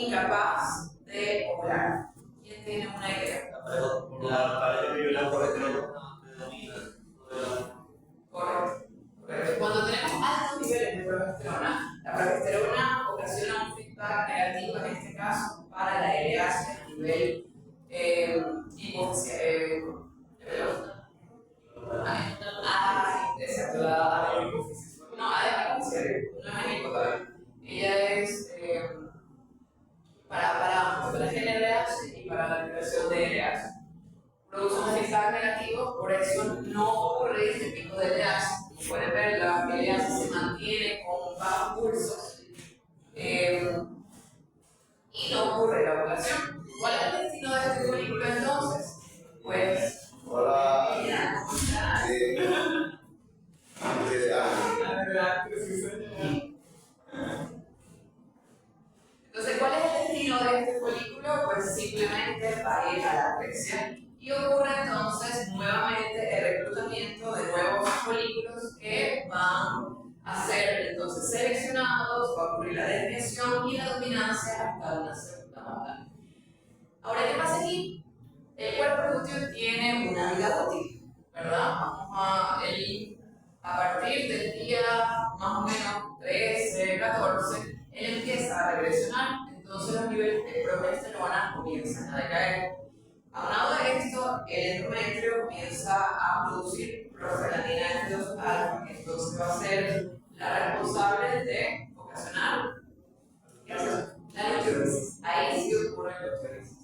incapaz de ovular. ¿Quién tiene una idea? La pareja que viola por estreno predomina. Correcto. Cuando tenemos altos niveles de progesterona, la progesterona ocasiona un feedback negativo, en este caso, para la LH a nivel exacto, la de hipófisis. No, además, no es en hipotálamo. Ella es para ambos, para el GNRH y para la liberación de LH. Produce un feedback negativo, por eso no ocurre este pico de LH. Como pueden ver, la LH se mantiene con bajos pulsos y no ocurre la ovulación. ¿Cuál es el destino de este folículo entonces? Pues. Hola. ¿Cómo estás? Entonces, ¿cuál es el destino de este folículo? Pues simplemente va a ir a la atrexia y ocurre entonces nuevamente el reclutamiento de nuevos folículos que van a ser entonces seleccionados, va a ocurrir la desviación y la dominancia hasta una segunda banda. Ahora, ¿qué pasa aquí? El cuerpo lúteo tiene una vida útil, ¿verdad? A partir del día más o menos 13, 14, él empieza a regresionar, entonces los niveles de progesterona comienzan a decaer. Aunado a esto, el endometrio comienza a producir prostaglandina F2 alfa, que entonces va a ser la responsable de ocasionar la luteolisis. Ahí sí ocurre la luteolisis.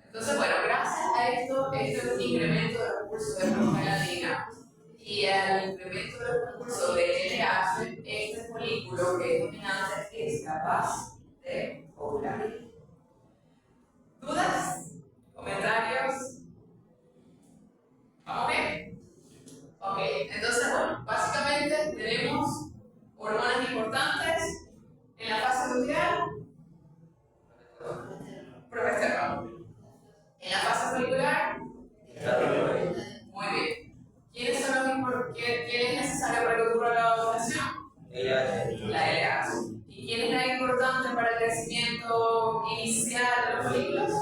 Entonces, bueno, gracias a esto, este incremento del recurso de prostaglandina y al incremento del recurso de LH, este folículo que es dominante es capaz de ovular. ¿Dudas? ¿Comentarios? ¿Vamos bien? Ok, entonces, bueno, básicamente tenemos hormonas importantes en la fase luteal, progesterona. En la fase folicular, muy bien. ¿Quiénes son los importantes? ¿Quién es necesario para que ocurra la ovulación? La LH. ¿Y quién es la importante para el crecimiento inicial de los folículos?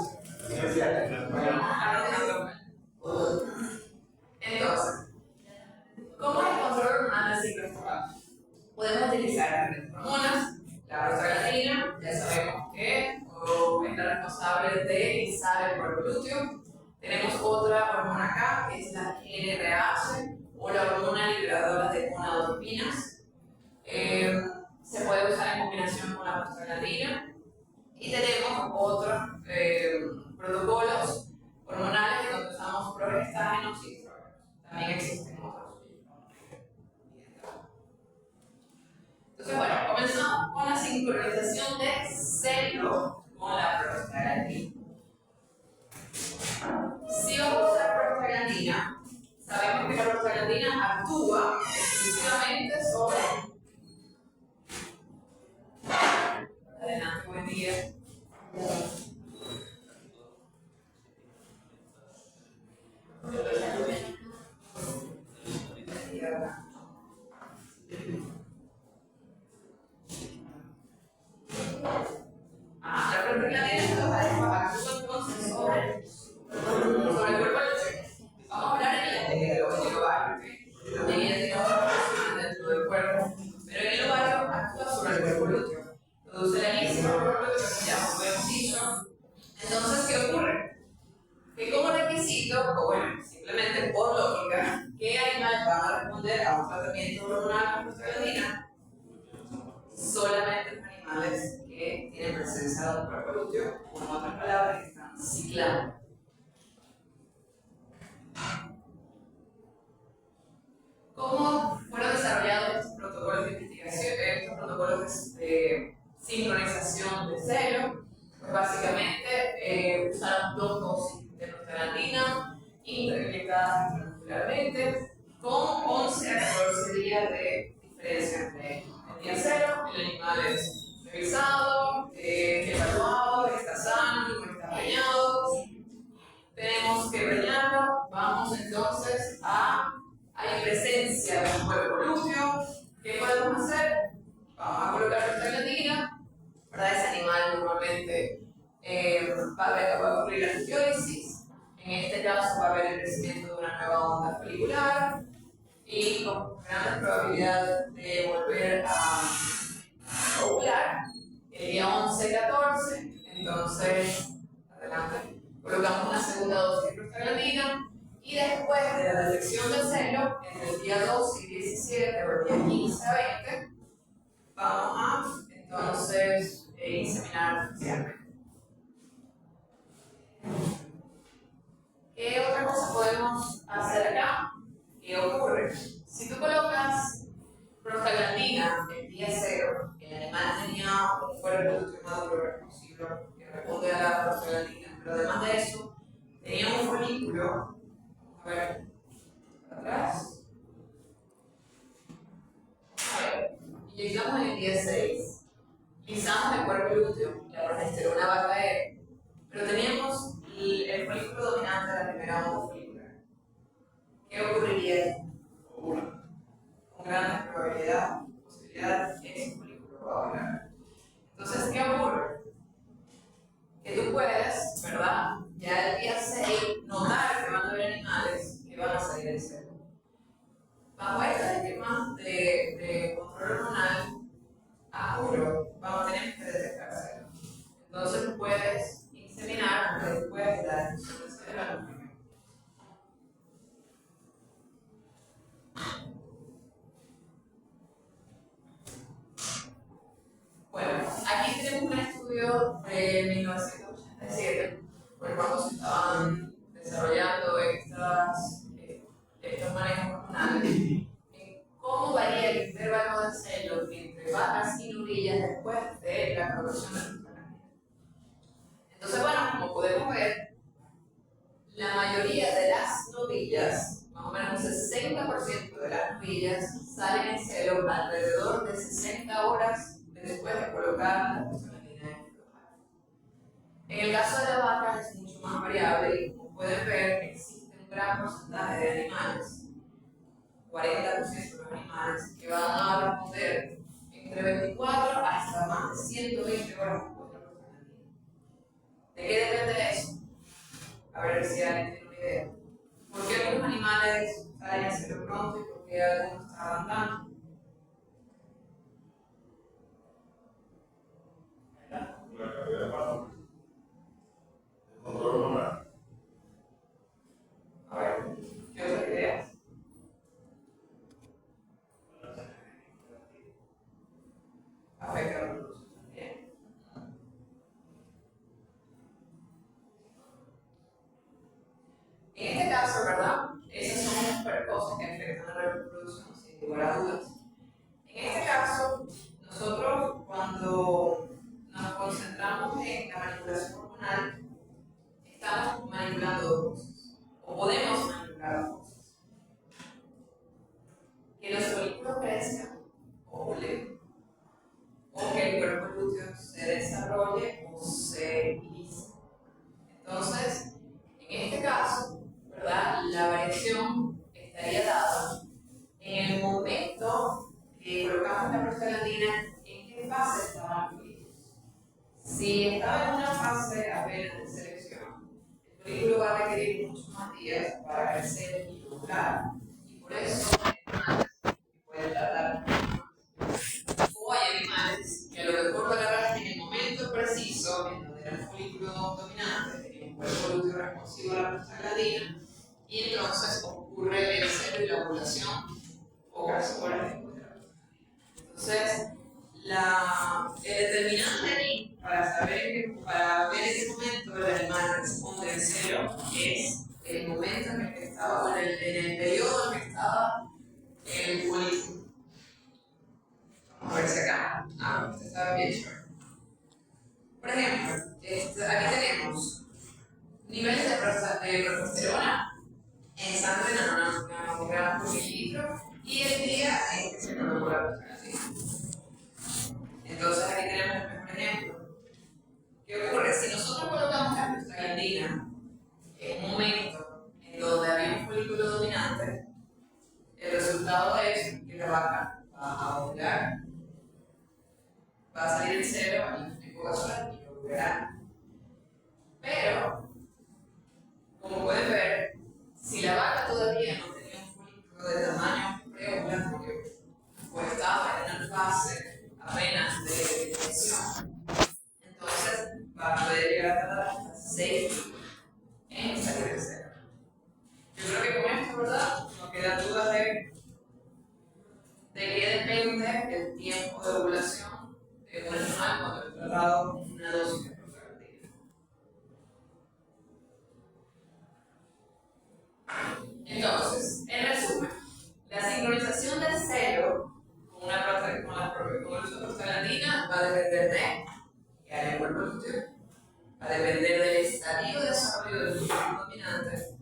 Entonces, ¿cómo es el control hormonal del ciclo escolar? Podemos utilizar diferentes hormonas. La prostaglandina, ya sabemos que es la responsable de rizar el cuerpo lúteo. Tenemos otra hormona acá, que es la GnRH, o la hormona liberadora de gonadotropinas. Se puede usar en combinación con la prostaglandina. Y tenemos otros protocolos hormonales donde usamos progestágenos y estrógenos. También existen otros. Entonces, bueno, comenzamos con la sincronización de celo con la prostaglandina. Si vamos a usar prostaglandina, sabemos que la prostaglandina actúa exclusivamente sobre. Adelante, buen día. La prostaglandina actúa entonces sobre el cuerpo lúteo. Vamos a hablar en el ovario, ¿ok? También ella tiene otras funciones dentro del cuerpo, pero en el ovario actúa sobre el cuerpo lúteo. Produce la lisis del cuerpo lúteo, como ya hemos dicho. Entonces, ¿qué ocurre? Que como requisito, o bueno, simplemente por lógica, ¿qué animales van a responder a un tratamiento hormonal con prostaglandina? Solamente los animales que tienen presencia del cuerpo lúteo, o en otras palabras, que están ciclando. ¿Cómo fueron desarrollados estos protocolos de investigación, estos protocolos de sincronización de celo? Pues básicamente usaron 2 dosis de prostaglandina inyectadas intramuscularmente con 11 a 14 días de diferencia entre el día cero. El animal es revisado, evaluado, está sano, no está preñado. Tenemos que preñarlo. Vamos entonces a. Hay presencia de un cuerpo lúteo. ¿Qué podemos hacer? Vamos a colocar prostaglandina ¿verdad? Ese animal normalmente va a ocurrir la angiólisis. En este caso va a haber el crecimiento de una nueva onda folicular y con grandes probabilidades de volver a ovular el día 11-14. Entonces, adelante, colocamos una segunda dosis de prostaglandina y después de la detección del celo, entre el día 12 y 17 o el día 15 a 20, vamos a entonces inseminar artificialmente. ¿Qué otra cosa podemos hacer acá? ¿Qué ocurre? Si tú colocas prostaglandina el día 0, el animal tenía un cuerpo maduro reconocido que responde a la prostaglandina, pero además de eso, tenía un folículo, a ver, atrás, a ver, inyectamos en el día 6, lisamos el cuerpo lúteo, la progesterona va a caer, pero teníamos el folículo dominante de la primera onda folicular. ¿Qué ocurriría? Ovula. Con gran posibilidad, ese folículo va a ovular. Entonces, ¿qué ocurre? Que tú puedes, ¿verdad? Ya el día 6 notar que van a haber animales que van a salir del celo. Bajo este esquema de control hormonal, a juro, vamos a tener que detectar celo. Entonces puedes inseminar después de la destrucción del celo. Bueno, aquí tenemos un estudio de 1987, cuando se estaban desarrollando estos manejos hormonales, en cómo varía el intervalo de celo entre vacas y novillas después de la producción de prostaglandina. Entonces, bueno, como podemos ver, la mayoría de las novillas, más o menos un 60% de las novillas, salen en celo alrededor de 60 horas después de colocar la prostaglandina en el flujal. En el caso de las vacas es mucho más variable y como pueden ver existe un gran porcentaje de animales, 40% de los animales, que van a responder entre 24 hasta más de 120 horas después de la prostaglandina. ¿De qué depende eso? A ver si alguien tiene una idea. ¿Por qué algunos animales salen a celo pronto y por qué algunos tardan tanto? La carrera de paso. El control hormonal. A ver, ¿qué otras ideas? Afecta a la reproducción también. En este caso, ¿verdad? Esas son las cosas que afectan a la reproducción, sin lugar a dudas. En este caso, nosotros cuando nos concentramos en la manipulación hormonal, estamos manipulando dos cosas, o podemos manipular dos cosas. Que los folículos crezcan, ovulen, o que el cuerpo lúteo se desarrolle o se inicie. Entonces, en este caso, ¿verdad? La variación estaría dada en el momento que colocamos la prostaglandina, ¿en qué fase estaban los folículos? Si estaba en una fase apenas de selección, el folículo va a requerir muchos más días para crecer y ovular, y por eso hay animales que pueden tardar más. O hay animales que a lo mejor lo agarran en el momento preciso, en donde era el folículo dominante, tenía un cuerpo lúteo responsivo a la prostaglandina, y entonces ocurre el celo y la ovulación pocas horas después de la prostaglandina. Entonces, el determinante ahí para ver en qué momento el animal responde en celo es el momento en el que estaba, o en el periodo en el que estaba el folículo. Vamos a ver si acá. Este estaba bien chévere. Por ejemplo, aquí tenemos niveles de progesterona en sangre nanogramos por mililitro y el día en que se colocó la prostaglandina. Entonces aquí tenemos el mejor ejemplo. ¿Qué ocurre? Si nosotros colocamos la prostaglandina en un momento en donde había un folículo dominante, el resultado de eso es que la vaca va a ovular, va a salir el celo en vasoral y ocurrirá. Pero, como pueden ver, si la vaca todavía no tenía un folículo de tamaño preovulatorio o estaba en una fase apenas de detección, entonces va a poder llegar a tardar hasta 6 días en salir de cero. Yo creo que con esto, ¿verdad? No queda duda de qué depende el tiempo de ovulación de un animal cuando es tratado con una dosis de prostaglandina. Entonces, en resumen, la sincronización del celo con el uso de prostaglandina va a depender de qué área del cuerpo útero, va a depender del estadio de desarrollo del músculo dominante,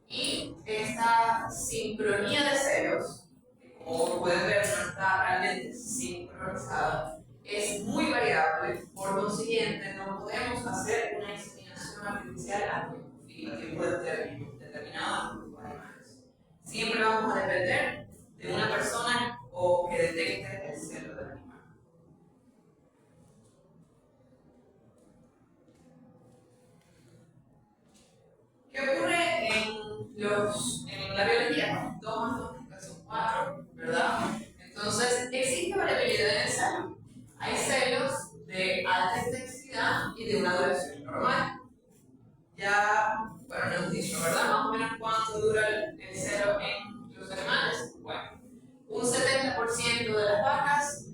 y esta sincronía de celos, que como pueden ver no está realmente sincronizada, es muy variable. Por consiguiente no podemos hacer una inseminación artificial a tiempo determinado en grupos animales. Siempre vamos a depender de una persona o que detecte el celo del animal. ¿Qué ocurre en la biología? 2 más 2 son 4, ¿verdad? Entonces, existe variabilidad en el celo. Hay celos de alta intensidad y de una duración normal. Ya, bueno, no hemos dicho, ¿verdad? Más o menos cuánto dura el celo en los animales. Bueno, un 70% de las vacas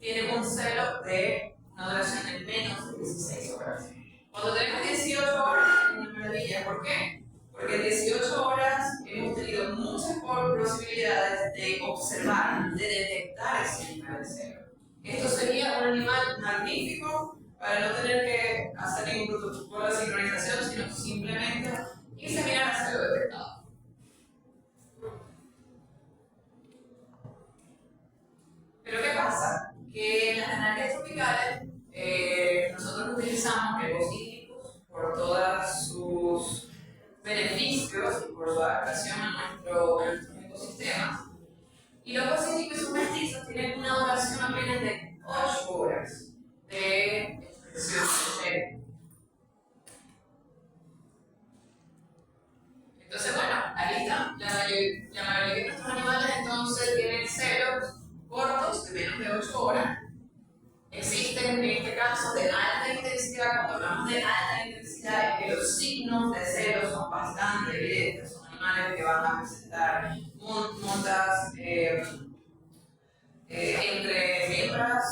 tienen un celo de una duración de menos de 16 horas. Cuando tenemos 18 horas es una maravilla. ¿Por qué? Porque en 18 horas hemos tenido muchas posibilidades de observar, de detectar ese animal de celo. Esto sería un animal magnífico para no tener que hacer ningún protocolo de sincronización, sino simplemente inseminar el celo detectado. Pero ¿qué pasa? Que en las anarquías tropicales nosotros utilizamos huevos hídricos por todos sus beneficios y por su adaptación a nuestros ecosistemas. Y los huevos hídricos y sus mestizos tienen una duración apenas de 8 horas de expresión de. Entonces, bueno, ahí está. La mayoría de nuestros animales entonces tienen celos cortos de menos de 8 horas. Existen en este caso de alta intensidad. Cuando hablamos de alta intensidad es que los signos de celos son bastante evidentes. Son animales que van a presentar montas entre hembras,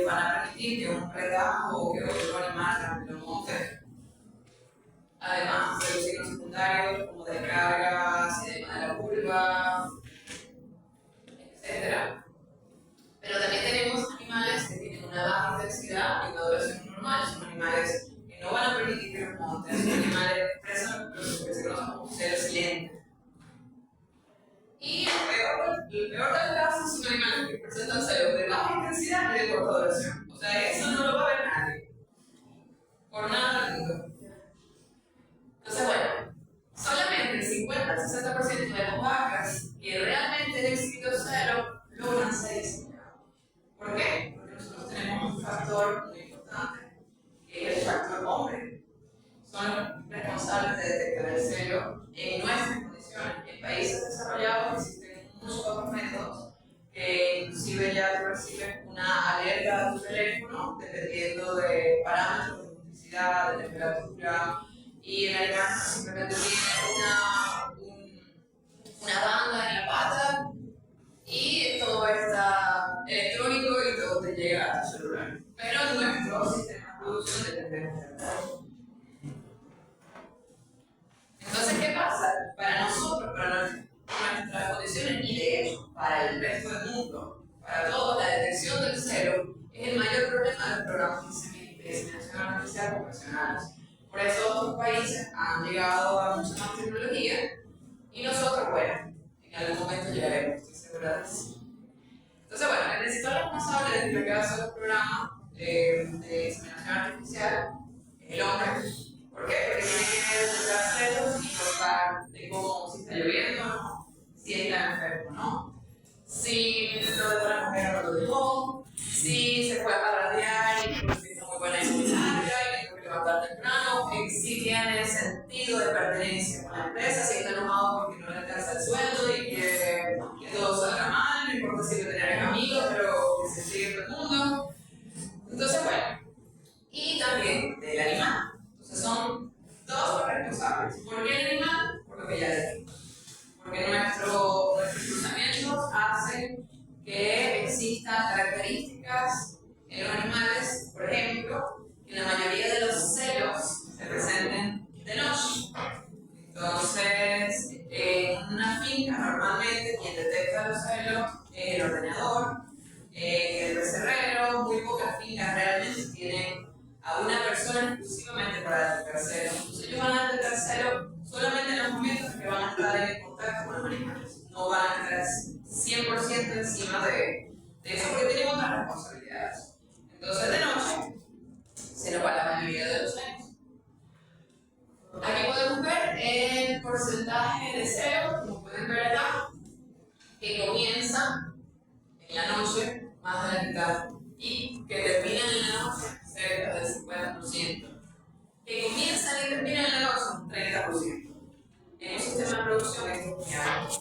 van a permitir que un redajo o que otro animal lo monte. Además de los signos secundarios como descargas, edema de la vulva, etc. Pero también tenemos animales que tienen una baja intensidad y una duración normal. Son animales que no van a permitir que los monten. Son animales que expresan lo que se conoce como celos silentes. Y el peor de los casos son animales que presentan celos de baja intensidad y de corta duración. O sea, eso no lo va a ver nadie. Por nada del mundo. Entonces, bueno, solamente el 50-60% de las vacas que realmente han exhibido celo logran ser inseminadas. ¿Por qué? Porque nosotros tenemos un factor muy importante, que es el factor hombre. Son responsables de detectar el celo en nuestras condiciones. En países desarrollados existen muchos otros métodos que inclusive ya te reciben una alerta a tu teléfono dependiendo de parámetros de multiplicidad, de temperatura, y el animal simplemente tiene una banda en la pata y todo está electrónico y todo te llega a tu celular. Pero nuestro sistema de producción dependemos de eso. Entonces, ¿qué pasa? Para nosotros, para nuestras condiciones y de hecho para el resto del mundo, para todos, la detección del celo es el mayor problema de los programas de inseminación artificial profesionales. Por eso otros países han llegado a mucha más tecnología y nosotros, bueno, en algún momento llegaremos, estoy segura de eso. Entonces, bueno, el principal responsable de lo que hace los programas de inseminación artificial es el hombre. ¿Por qué? Porque tiene que detectar celos y informar de cómo, si está lloviendo o no, si está enfermo o no, si lo dejó la mujer o no lo dejó, si se fue a parrandear y sentido de pertenencia con la empresa, si está enojado porque no le alcanza el sueldo y que todo salga mal, no importa si lo tener amigos, pero que se sigue todo el mundo. Entonces, bueno, y también del animal. Entonces son todos los responsables. ¿Por qué el animal? Por lo que ya les dije. Porque nuestros cruzamientos hacen que existan características en los animales, por ejemplo, que la mayoría de los celos se presenten de noche. Entonces, en una finca normalmente quien detecta los celos es el ordeñador, el becerrero. Muy pocas fincas realmente tienen a una persona exclusivamente para detectar celos. Entonces ellos van a detectar celos solamente en los momentos en que van a estar en contacto con los animales. No van a estar 100% encima de eso porque tienen otras responsabilidades. Entonces de noche se nos va la mayoría de los celos. Aquí podemos ver el porcentaje de celos, como pueden ver acá, que comienza en la noche, más de la mitad, y que terminan en la noche, cerca del 50%. Que comienzan y terminan en la noche, un 30%. En un sistema de producción esto es muy alto.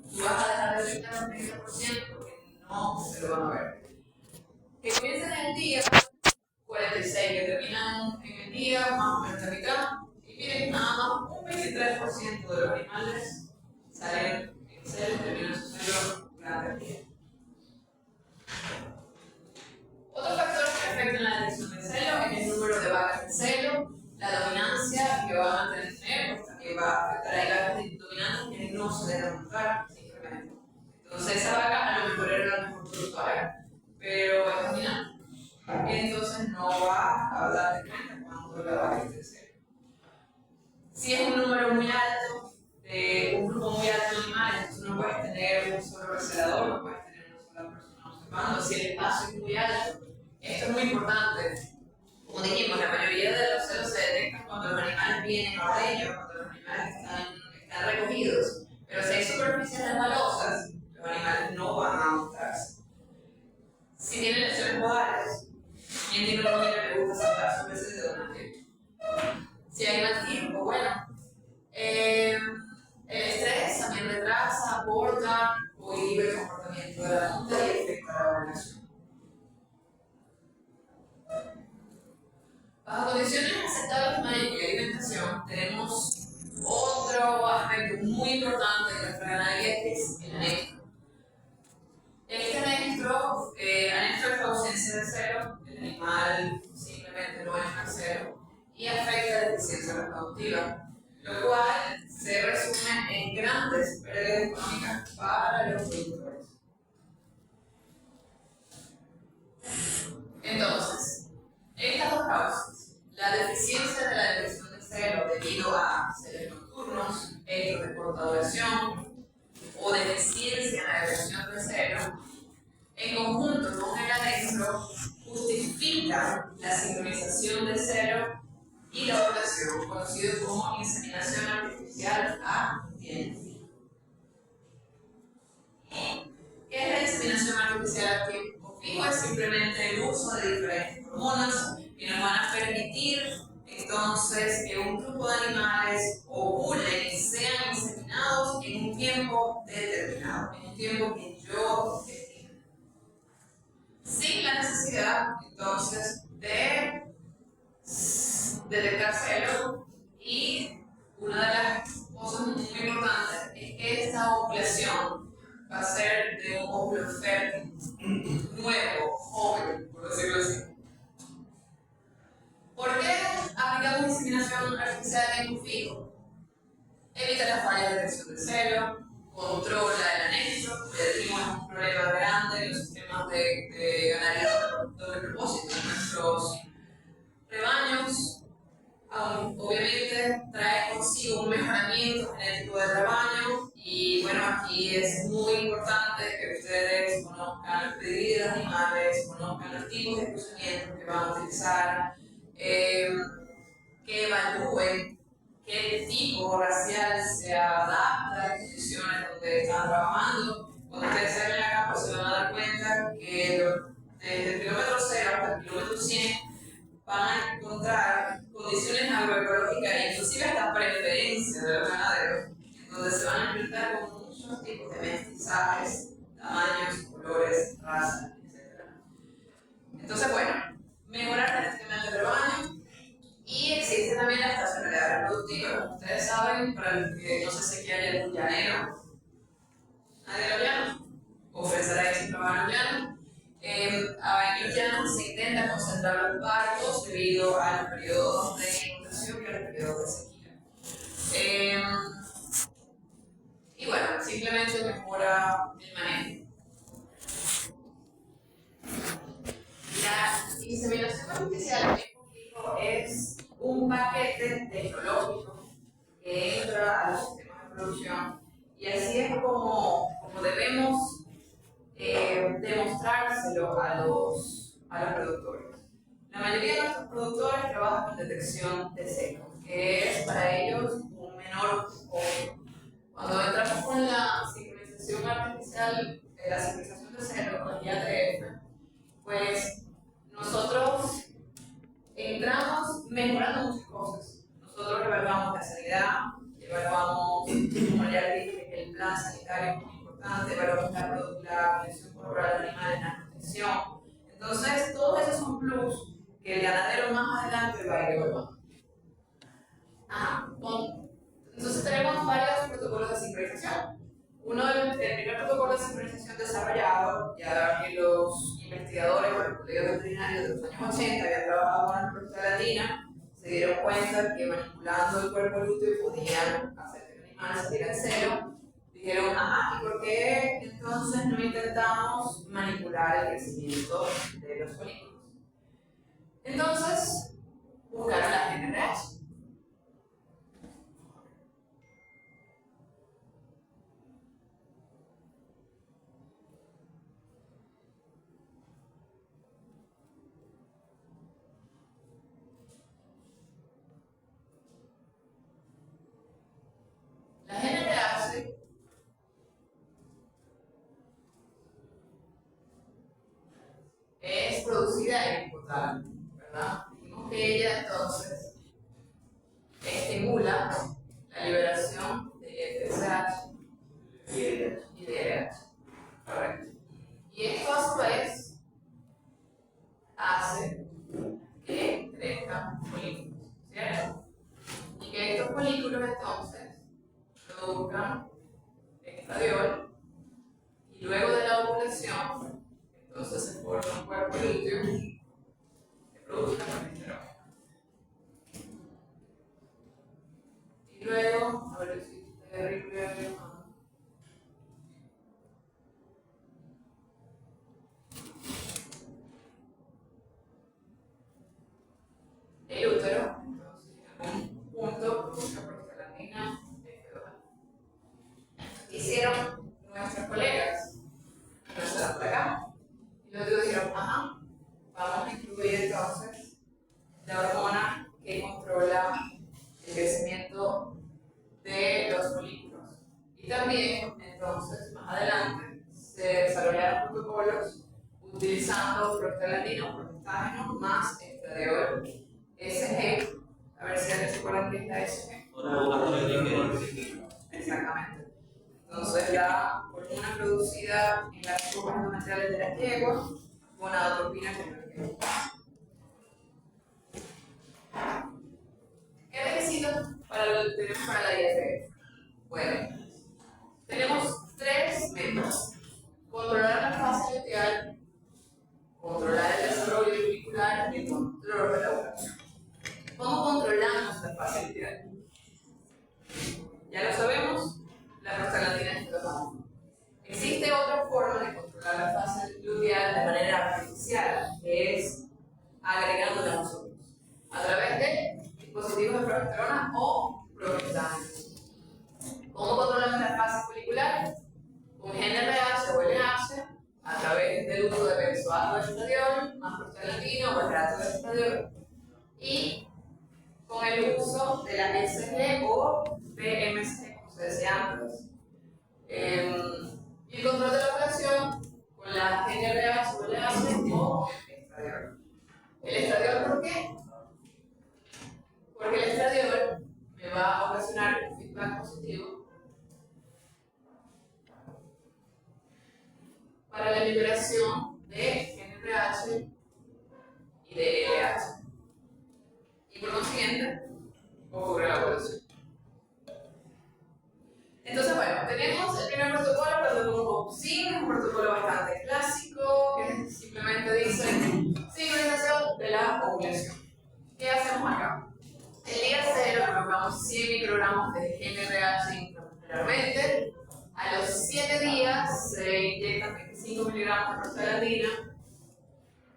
Tú vas a dejar de detectar un 30% porque no se lo van a ver. Que comienzan en el día, 46, que terminan en el día, más o menos la mitad. Y miren, nada más un 23% de los animales salen en celo y terminan su celo durante el día. Otros factores que afectan la detección de celo es el número de vacas en celo, la dominancia que van a tener, pues también va a afectar. Hay vacas dominantes que no se deben montar simplemente. Entonces esa vaca a lo mejor era la mejor productora, pero es dominante. Entonces no va a darte cuenta cuando la vaca esté en celo. Si es un número muy alto, de un grupo muy alto de animales, entonces no puedes tener un solo recelador, no puedes tener una sola persona observando. Si el espacio es muy alto, esto es muy importante. Como dijimos, la mayoría de los celos se detectan cuando los animales vienen a ellos, cuando los animales están recogidos. Pero si hay superficies resbalosas, los animales no van a mostrarse. Si tienen lesiones modales, quien tiene una niña que le gusta saltar sobre ese dedo naciente. Si hay mal tiempo, bueno, el estrés también retrasa, aporta o inhibe el comportamiento de la monta y afecta la ovulación. Bajo condiciones aceptables de manejo y alimentación, tenemos otro aspecto muy importante de nuestra ganadería que es el anestro. Este anestro es la ausencia de celo, el animal simplemente no entra celo y afecta la eficiencia reproductiva, lo cual se resume en grandes pérdidas económicas para los productores. Entonces, estas dos causas, la deficiencia de la detección de celo debido a celos nocturnos, hechos de corta duración o deficiencia en la detección de celo, en conjunto con el anestro, justifica la sincronización de celo y la ovulación, conocido como inseminación artificial a tiempo. ¿Qué es la inseminación artificial a tiempo fijo? Es simplemente el uso de diferentes hormonas que nos van a permitir entonces que un grupo de animales ovulen y sean inseminados en un tiempo determinado, en un tiempo que yo defino. Sin la necesidad entonces de detectar celo, y una de las cosas muy importantes es que esta ovulación va a ser de un óvulo fértil, nuevo, joven, por decirlo así. ¿Por qué aplicamos inseminación artificial a tiempo fijo? Evita las fallas de detección de celo, controla el anestro, ya dijimos, es un problema grande en los sistemas de ganadería doble propósito en nuestros rebaños. Obviamente trae consigo un mejoramiento genético del rebaño y bueno, aquí es muy importante que ustedes conozcan el pedigrí de los animales, conozcan los tipos de cruzamientos que van a utilizar, que evalúen qué tipo racial se adapta a las condiciones donde están trabajando. Cuando ustedes se ven acá, pues se van a dar cuenta que desde el kilómetro 0 hasta el kilómetro 100 van a encontrar condiciones agroecológicas, inclusive hasta preferentes concentrar los partos debido a los periodos de inundación y a los periodos de sequía. Y bueno, simplemente mejora el manejo. La inseminación artificial es un paquete tecnológico que entra a los sistemas de producción y así es como debemos demostrárselo a los productores. La mayoría de nuestros productores trabajan con detección de seco, que es para ellos un menor costo. Cuando entramos con la sincronización artificial, la sincronización de cero, con el IATF, pues nosotros entramos mejorando muchas cosas. Nosotros evaluamos la sanidad, evaluamos, como ya dije, que el plan sanitario es muy importante, evaluamos la condición corporal del animal en la nutrición. Entonces, todos esos son plus que el ganadero más adelante va a ir evaluando. Entonces, tenemos varios protocolos de sincronización. El primer protocolo de sincronización desarrollado, ya que los investigadores o los colegios veterinarios de los años 80 habían trabajado con la floresta latina, se dieron cuenta que manipulando el cuerpo lúteo podían hacer que el animal saliera en celo. Dijeron, ¿y por qué entonces no intentamos manipular el crecimiento de los folículos? Entonces, buscaron la GNRH. La GNRH es producida en hipotálamo, ¿verdad? Dijimos que ella entonces estimula la liberación de FSH y de LH. Correcto. Y esto a su vez hace que crezcan folículos, ¿cierto? Y que estos folículos entonces produzcan estradiol y luego de la ovulación entonces se forma un cuerpo lúteo que produzca progesterona. Y luego, a ver si ustedes el útero, entonces en algún punto produce prostaglandina F2. Hicieron nuestros colegas, nuestra acá, y luego dijeron, vamos a incluir entonces la hormona que controla el crecimiento de los folículos. Y también, entonces, más adelante, se desarrollaron protocolos utilizando prostaglandina o progestágeno más estradiol SG. A ver si alguien se acuerdan qué es la SG. Exactamente. Entonces, la hormona producida en las copas endometriales de la yegua con gonadotropina que no es. ¿Qué requisitos tenemos para la IFF? Bueno, tenemos tres métodos: controlar la fase luteal, controlar el desarrollo folicular y el control de la ovulación. ¿Cómo controlamos la fase luteal? Ya lo sabemos, la prostaglandina es F2. Existe otra forma de controlar la fase luteal de manera artificial, que es agregándola nosotros a través de dispositivos de progesterona o progestágenos. ¿Cómo controlamos la fase folicular? Con GNRH o LH a través del uso de benzoato de estradiol más prostaglandina o hidrato de estradiol, y con el uso de la SG o PMC, como se decía antes. Y el control de la ovulación con la GNRH o LH o el estradiol. ¿El estradiol por qué? Porque el estradiol me va a ocasionar un feedback positivo para la liberación de GNRH y de LH. Y por consiguiente, ocurre la ovulación. Entonces, bueno, tenemos el primer protocolo, el protocolo POPSIN, un protocolo bastante clásico, que simplemente dice sincronización de la miligramos de prostaglandina.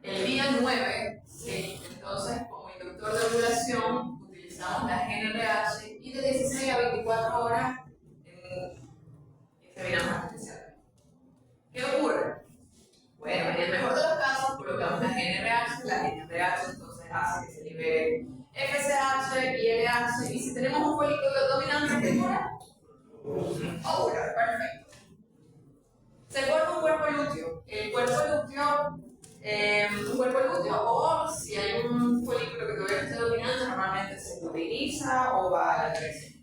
El día 9, sí, entonces como inductor de ovulación utilizamos la GnRH y de 16 a 24 horas inseminamos artificialmente. ¿Qué ocurre? Bueno, en el mejor de los casos colocamos la GnRH entonces hace que se libere FSH y LH, y si tenemos un folículo dominante, ¿qué ocurre? Ovula, perfecto. Se forma un cuerpo lúteo. El cuerpo lúteo, o si hay un folículo que todavía no esté dominante, normalmente se utiliza o va a la depresión.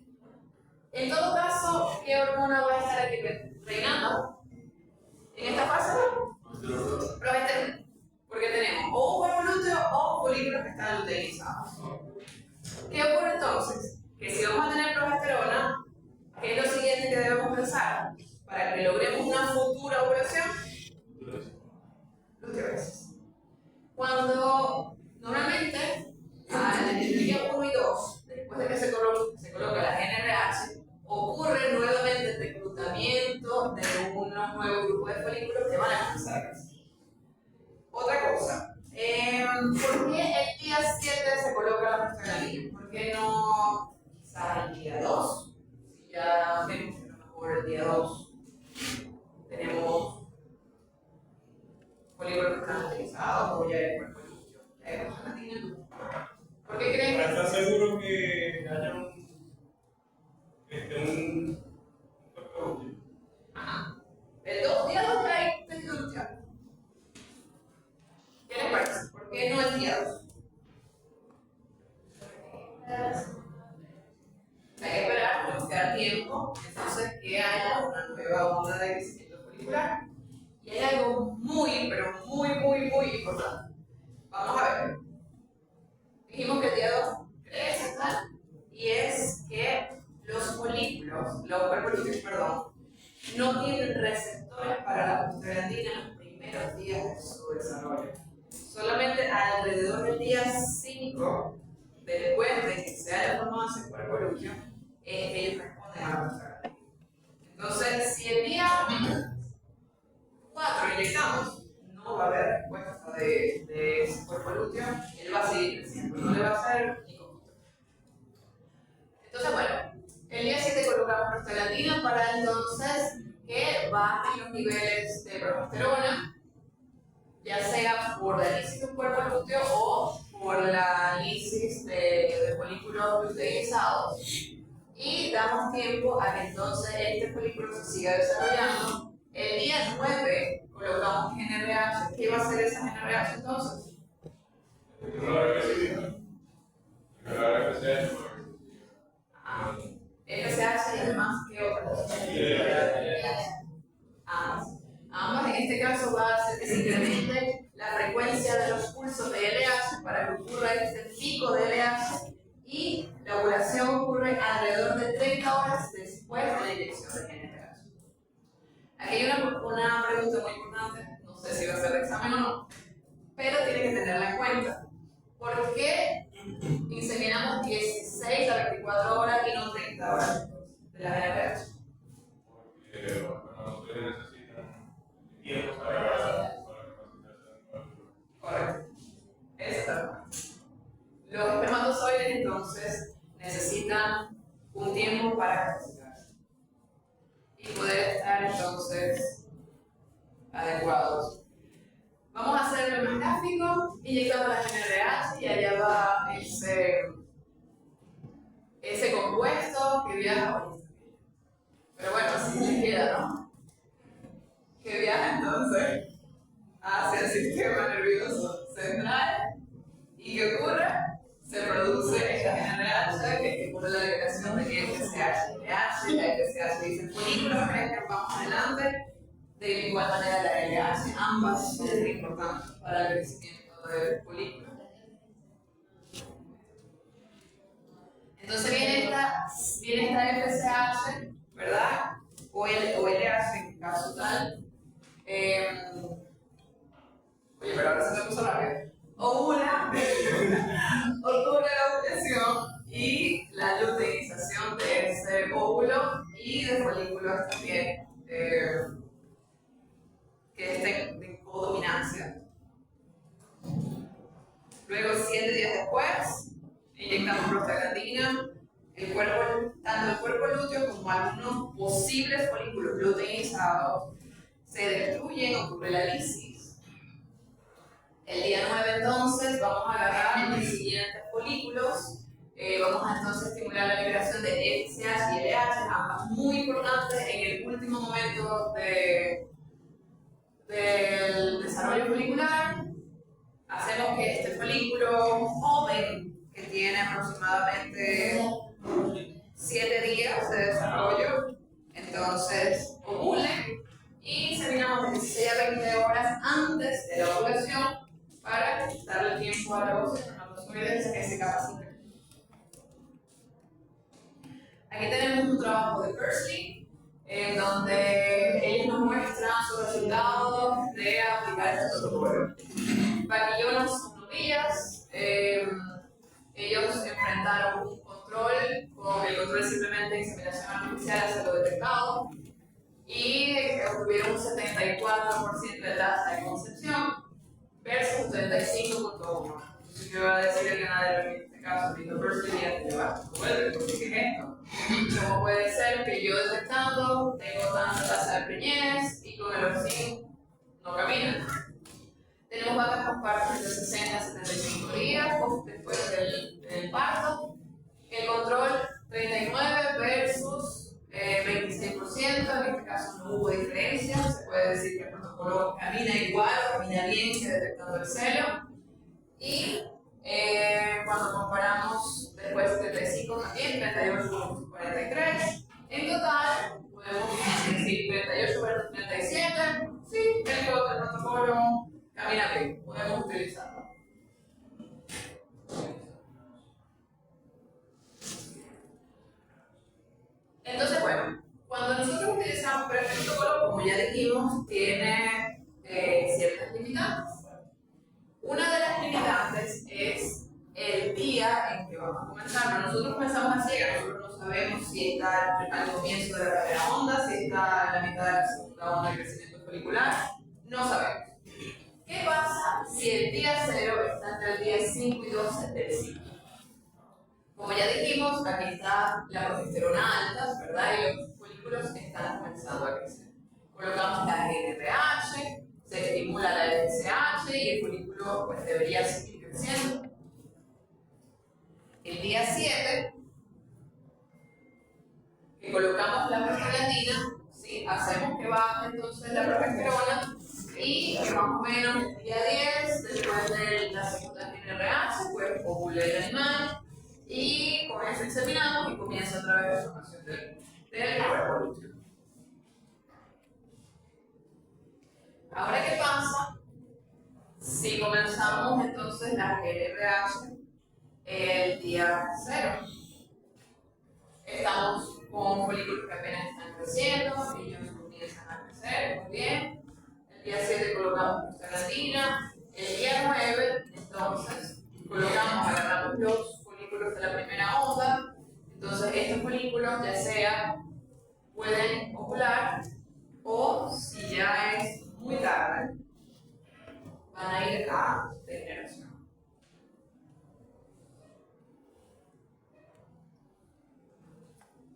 En todo caso, ¿qué hormona va a estar aquí reinando? En esta fase, progesterona. Porque tenemos o un cuerpo lúteo o folículos que están luteinizados. ¿Qué ocurre entonces? Que si vamos a tener progesterona, ¿qué es lo siguiente que debemos pensar? Para que logremos una futura ovulación, luteoresis. Cuando normalmente, en el día 1 y 2, después de que se coloca la GnRH, ocurre nuevamente el reclutamiento de unos nuevos grupos de folículos que van a comenzar a crecer. Otra cosa, ¿por qué el día 7 se coloca la prostaglandina? ¿Por qué no quizás el día 2? Si ya vemos que a lo mejor el día 2 tenemos folículos que están utilizados o ya hay cuerpo lúteo, ya hay prostaglandina. ¿Por qué creen que? ¿Estás seguro que haya un cuerpo lúteo? Ajá. El día 2 ya hay tejido luteal. ¿Qué les parece? ¿Por qué no el día 2? Hay que esperar, tenemos que dar tiempo, entonces que haya una nueva onda de crecimiento folicular. Y hay algo muy, pero muy importante. Vamos a ver. Dijimos que el día 2 crece, ¿verdad? Y es que los folículos, los cuerpos lúteos, no tienen receptores para la prostaglandina en los primeros días de su desarrollo. Solamente alrededor del día 5, después de que se haya formado ese cuerpo lúteo, ellos responden a la prostaglandina. Entonces, si el día 4 inyectamos, no va a haber respuesta de ese cuerpo lúteo, él va a seguir creciendo, no le va a hacer ni conjunto. Entonces, bueno, el día 7 colocamos prostaglandina para entonces que bajen los niveles de progesterona, ya sea por la lisis de un cuerpo lúteo o por la lisis de folículos luteinizados, y damos tiempo a que entonces este folículo se siga desarrollando. El día 9 colocamos GnRH. ¿Qué va a hacer esa GnRH entonces? FSH y además, ¿qué otras? Ambas en este caso va a hacer que se incremente la frecuencia de los pulsos de LH para que ocurra este pico de LH, y la ovulación ocurre alrededor de 30 horas después de la inyección de GnRH. Aquí hay una pregunta muy importante, no sé si va a ser de examen o no, pero tiene que tenerla en cuenta. ¿Por qué inseminamos 16 a 24 horas y no 30 horas de la GnRH? Porque ustedes necesitan tiempo para capacitarse. Correcto. Esa. Los espermatozoides entonces necesitan un tiempo para capacitarse y poder estar entonces adecuados. Vamos a hacer el más gráfico, inyectamos la GnRH y allá va ese compuesto que viaja. Pero bueno, así se queda, ¿no? Que viaja entonces hacia el sistema nervioso central, y ¿qué ocurre? Se produce esta GnRH que estimula la liberación de FSH y LH. La FSH dice folículos crezcan, vamos adelante. De igual manera la LH, ambas son muy importantes para el crecimiento del folículo. Entonces viene esta FSH, ¿verdad? O LH en caso tal. Oye, pero ahora se me puso rápido. Ovula, ocurre la ovulación y la luteinización de ese óvulo y de folículos también que estén resonancia. Luego, 7 días después, inyectamos prostaglandina. Tanto el cuerpo lúteo como algunos posibles folículos luteinizados se destruyen, ocurre la lisis. El día 9 entonces vamos a agarrar los siguientes folículos. Vamos a entonces estimular la liberación de FSH y LH, ambas muy importantes en el último momento del desarrollo folicular. Hacemos que este folículo joven, que tiene aproximadamente 7 días de desarrollo, entonces ovule y inseminamos de 16 a 20 horas antes de la ovulación para darle tiempo a los espermatozoides que se capaciten. Aquí tenemos un trabajo de Persley, en donde ellos nos muestran sus resultados de aplicar este protocolo. Vaquillonas son novillas, ellos enfrentaron un control con el control simplemente de inseminación artificial hacia lo detectado y obtuvieron un 74% de tasa de concepción versus 35.1%. Entonces, ¿qué va a decir el ganadero en este caso? Tito Persley ya te va a poder decir qué es esto. ¿Cómo puede ser que yo detectando tengo tanta tasa de preñez y con el oxígeno no camina? Tenemos vacas con partos de 60 a 75 días después del parto. El control 39 versus 26%. En este caso no hubo diferencia. Se puede decir que el protocolo camina igual, camina bien que detectando el celo. Y cuando comparamos después 35 también, 38 versus 43. En total podemos decir 38 versus 37. Sí, el protocolo camina bien, podemos utilizarlo. Entonces, bueno, cuando nosotros utilizamos, pero este protocolo, como ya dijimos, tiene ciertas limitantes. Una de las limitantes es el día en que vamos a comenzar. Nosotros comenzamos a ciegas, nosotros no sabemos si está al comienzo de la primera onda, si está en la mitad de la segunda onda de crecimiento folicular, no sabemos. ¿Qué pasa si el día 0 está entre el día 5 y 12 del ciclo? Como ya dijimos, aquí está la progesterona alta, ¿verdad? Y los folículos están comenzando a crecer. Colocamos la GnRH, se estimula la FSH y el folículo pues, debería seguir creciendo. El día 7, que colocamos la prostaglandina, ¿sí? Hacemos que baje entonces la progesterona y más o menos el día 10, después de la segunda GnRH, pues ovula el animal y con eso inseminamos y comienza otra vez la formación del cuerpo lúteo. Ahora, ¿qué pasa si comenzamos entonces la GnRH el día 0? Estamos con folículos que apenas están creciendo, ellos comienzan a crecer, muy bien. El día 7 colocamos prostaglandina. El día 9, entonces, agarramos los folículos de la primera onda. Entonces, estos folículos ya sea pueden ovular o si ya es muy tarde, van a ir a degeneración.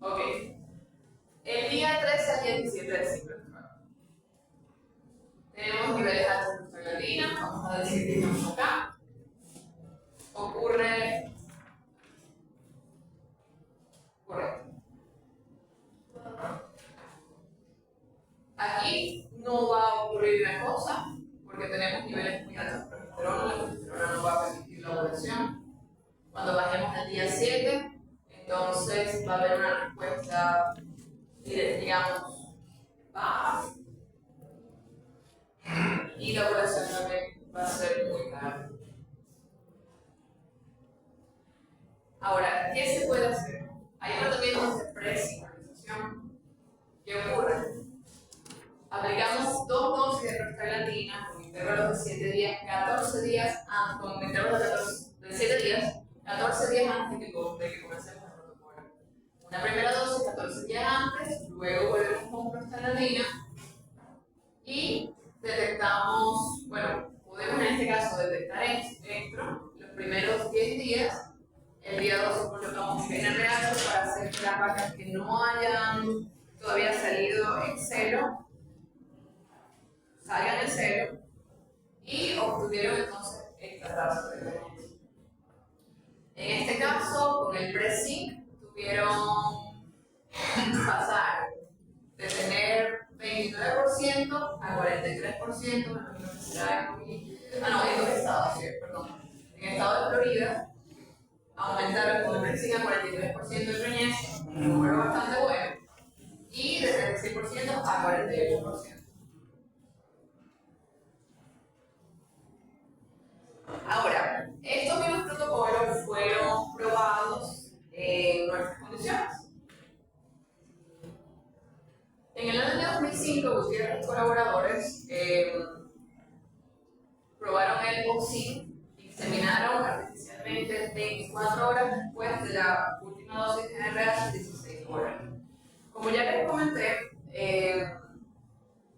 Ok. El día 13 al día 17 del ciclo menstrual. Tenemos niveles altos de prostaglandina, vamos a decir que estamos acá. Ocurre. Correcto. Aquí no va a ocurrir una cosa, porque tenemos niveles muy altos de progesterona, la progesterona no va a permitir la ovulación. Cuando bajemos al día 7, entonces va a haber una respuesta, digamos, baja. Y la ovulación también va a ser muy cara. Ahora, ¿qué se puede hacer? Hay tratamientos de presincronización. ¿Qué ocurre? Aplicamos 2 dosis de prostaglandina con intervalos de 7 días, 14 días, con intervalos de 7 días, 14 días antes de que comencemos el protocolo. Una primera dosis 14 días antes, luego volvemos con prostaglandina y detectamos, bueno, podemos en este caso detectar electro los primeros 10 días. El día 12 colocamos NRH para hacer que las vacas que no hayan todavía salido en celo salgan en celo y obtuvieron entonces esta tasa de preñez. En este caso, con el pre-zinc tuvieron pasar de tener 29% a 43%, en dos estados, sí, perdón. En el estado de Florida aumentaron con el pre-zinc a 43% de preñez, un número bastante bueno, y de 36% a 48%. Ahora, estos mismos protocolos fueron probados en nuestras condiciones. En el año 2005, Gutiérrez y colaboradores probaron el Boxing y diseminaron artificialmente 24 horas después de la última dosis de NRH, 16 horas. Como ya les comenté,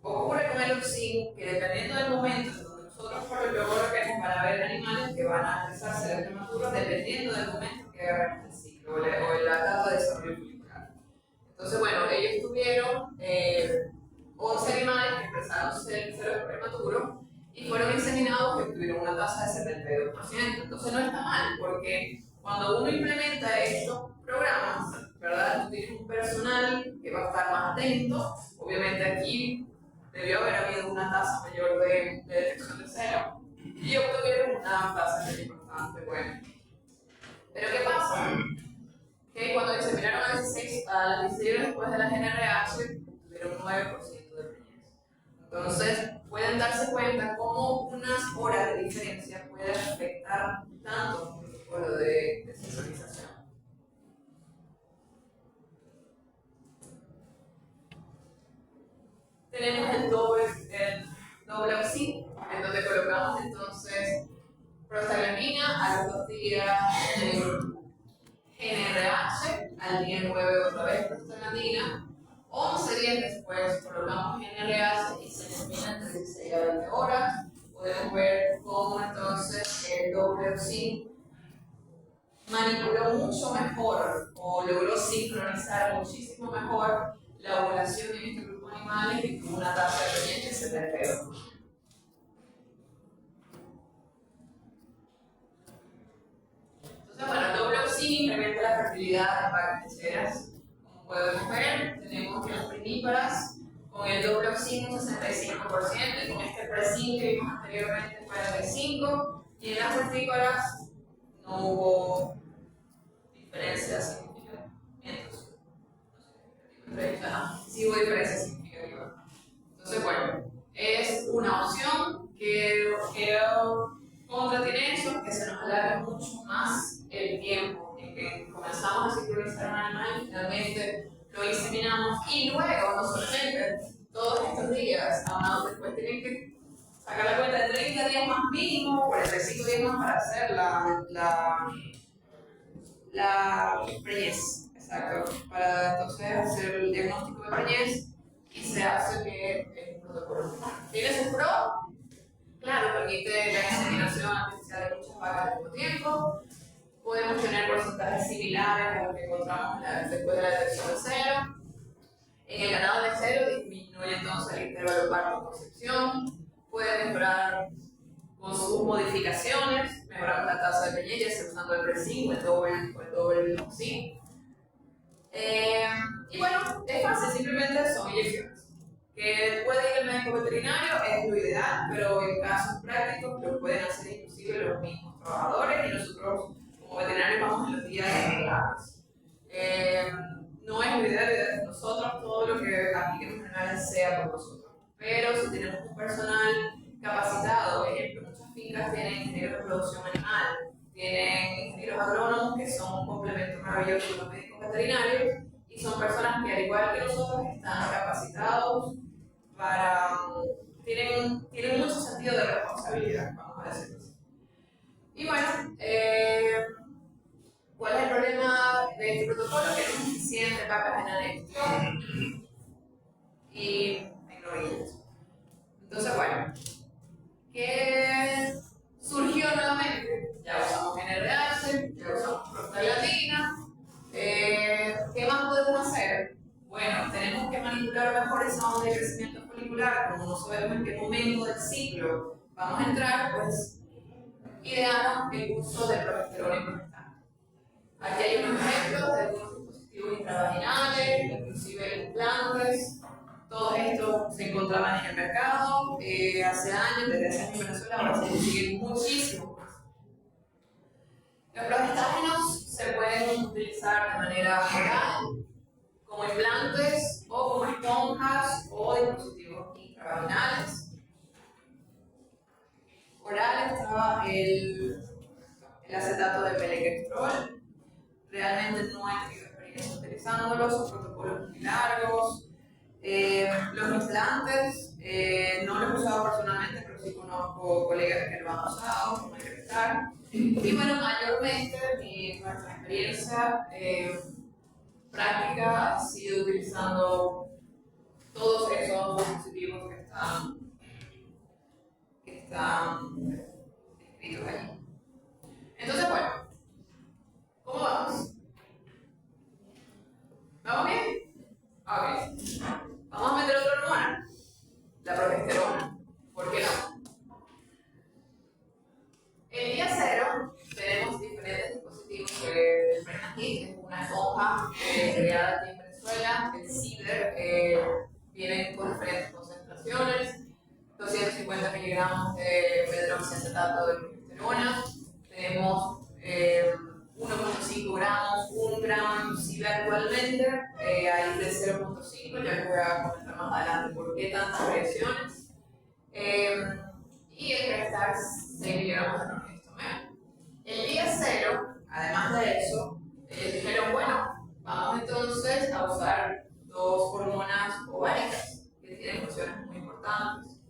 ocurre con el Boxing que dependiendo del momento en donde nosotros por lo queremos para ver animales que van a empezar a ser prematuros, dependiendo del momento que agarremos el ciclo o la etapa de desarrollo folicular. Entonces, bueno, ellos tuvieron 11 animales que empezaron a ser prematuros y fueron inseminados que tuvieron una tasa de 72%. Entonces no está mal, porque cuando uno implementa estos programas, ¿verdad? Tú tienes un personal que va a estar más atento. Obviamente aquí debió haber habido una tasa mayor de detección de celo y obtuvieron una tasa de bastante buena. Pero ¿qué pasa? Que cuando diseminaron a las 16 horas después de la NRH, tuvieron un 9% de preñez. Entonces, pueden darse cuenta cómo unas horas de diferencia pueden afectar tanto el protocolo de sincronización. Tenemos el doble oxi, en donde colocamos entonces prostaglandina a los 2 días NRH, al día 9 otra vez prostaglandina, 11 días después colocamos NRH y se elimina entre 16 a 20 horas. Podemos ver cómo entonces el doble oxi manipuló mucho mejor o logró sincronizar muchísimo mejor la ovulación en este grupo de animales y tuvo una tasa de preñez de 72%. Entonces, bueno, el doble oxi incrementa la fertilidad de vacas lecheras. Como podemos ver, tenemos que las primíparas con el doble oxi un 65% y con este pre-zinc que vimos anteriormente 45%, y en las fructícolas no hubo diferencias significativas. Sí hubo diferencias significativas. Entonces, bueno, es una opción que contra tiene eso, que se nos alarga mucho más el tiempo en que comenzamos a sincronizar un animal y finalmente lo inseminamos y luego no solamente todos estos días, además después tienen que sacar la cuenta de 30 días más mínimo, 45 días más para hacer la preñez, exacto, para entonces hacer el diagnóstico de preñez y se hace que el protocolo tiene sus pros. Claro, permite la inseminación artificial de muchas vacas al mismo tiempo. Podemos tener porcentajes similares a los que encontramos después de la detección de celo. En el ganado de celo disminuye entonces el intervalo parto-concepción. Puede mejorar con sus modificaciones, mejoramos la tasa de preñez usando el pre-zinc o el doble oxi. Y bueno, es fácil, simplemente son inyecciones. Que puede ir el médico veterinario es lo ideal, pero en casos prácticos lo pueden hacer inclusive los mismos trabajadores y nosotros como veterinarios vamos en los días regulares. No es lo ideal de nosotros, todo lo que apliquemos en análisis sea por nosotros. Pero si tenemos un personal capacitado, por ejemplo, muchas fincas tienen ingenieros de producción animal, tienen ingenieros agrónomos que son un complemento maravilloso de los médicos veterinarios y son personas que al igual que nosotros están capacitados tienen mucho sentido de responsabilidad, vamos a decirlo así. Y bueno, ¿cuál es el problema de este protocolo? Que no es suficiente vacas en anexo y tecnologías. Entonces, bueno, ¿qué surgió nuevamente? Ya usamos NRH, ya usamos prostaglandina. ¿Qué más podemos hacer? Bueno, tenemos que manipular mejor esa onda de crecimiento folicular, como no sabemos en qué momento del ciclo vamos a entrar, pues idearon el uso de progesterona y progestano. Aquí hay unos ejemplos de algunos dispositivos intravaginales, inclusive implantes. Todo esto se encontraban en el mercado hace años, desde hace años en Venezuela, ahora se consiguen muchísimo más. Los progestágenos se pueden utilizar de manera oral, como implantes o como esponjas o dispositivos intravaginales. Oral estaba el acetato de melequestrol. Realmente no he tenido experiencia utilizándolos, son protocolos muy largos. Los implantes no los he usado personalmente, pero sí conozco colegas que lo han usado, como Crestar. Y bueno, mayormente nuestra experiencia práctica ha sido utilizando todos esos dispositivos que están descritos allí. Entonces, bueno, ¿cómo vamos? ¿Vamos bien? Ok. Vamos a meter otra hormona, la progesterona. ¿Por qué no? El día cero tenemos diferentes dispositivos. El Prenakit es una esponja creada aquí en Venezuela. El CIDER viene con diferentes concentraciones. 250 miligramos de pedroxiacetato de progesterona. Tenemos 1.5 gramos, 1 gramo inclusive actualmente, hay de 0.5, ya les voy a comentar más adelante por qué tantas variaciones. Y el Crestar 6 miligramos de norgestomel. El día cero, además de eso, dijeron, bueno, vamos entonces a usar dos hormonas ováricas que tienen funciones muy importantes,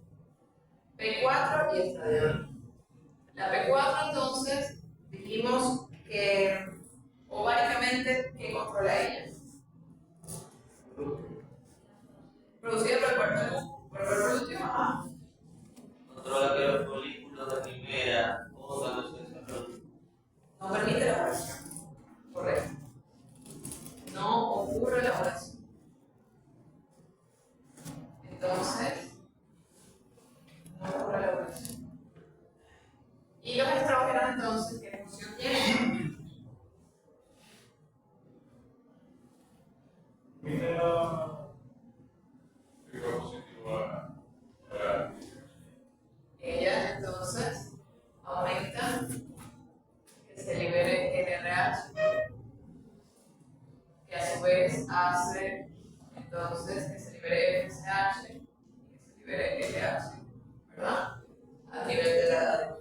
P4 y estradiol. La P4 entonces dijimos que ováricamente, ¿qué controla ella? Producida por el cuerpo productivo. Controla que los folículos de primera o de su desarrollo. No permite la ovulación. Correcto. No ocurre la ovulación. Entonces, no ocurre la ovulación. ¿Y los estrógenos entonces qué función tienen? Ella entonces aumenta que se libere NRH, que a su vez hace entonces que se libere FSH y que se libere LH, ¿verdad? A nivel de la edad de los.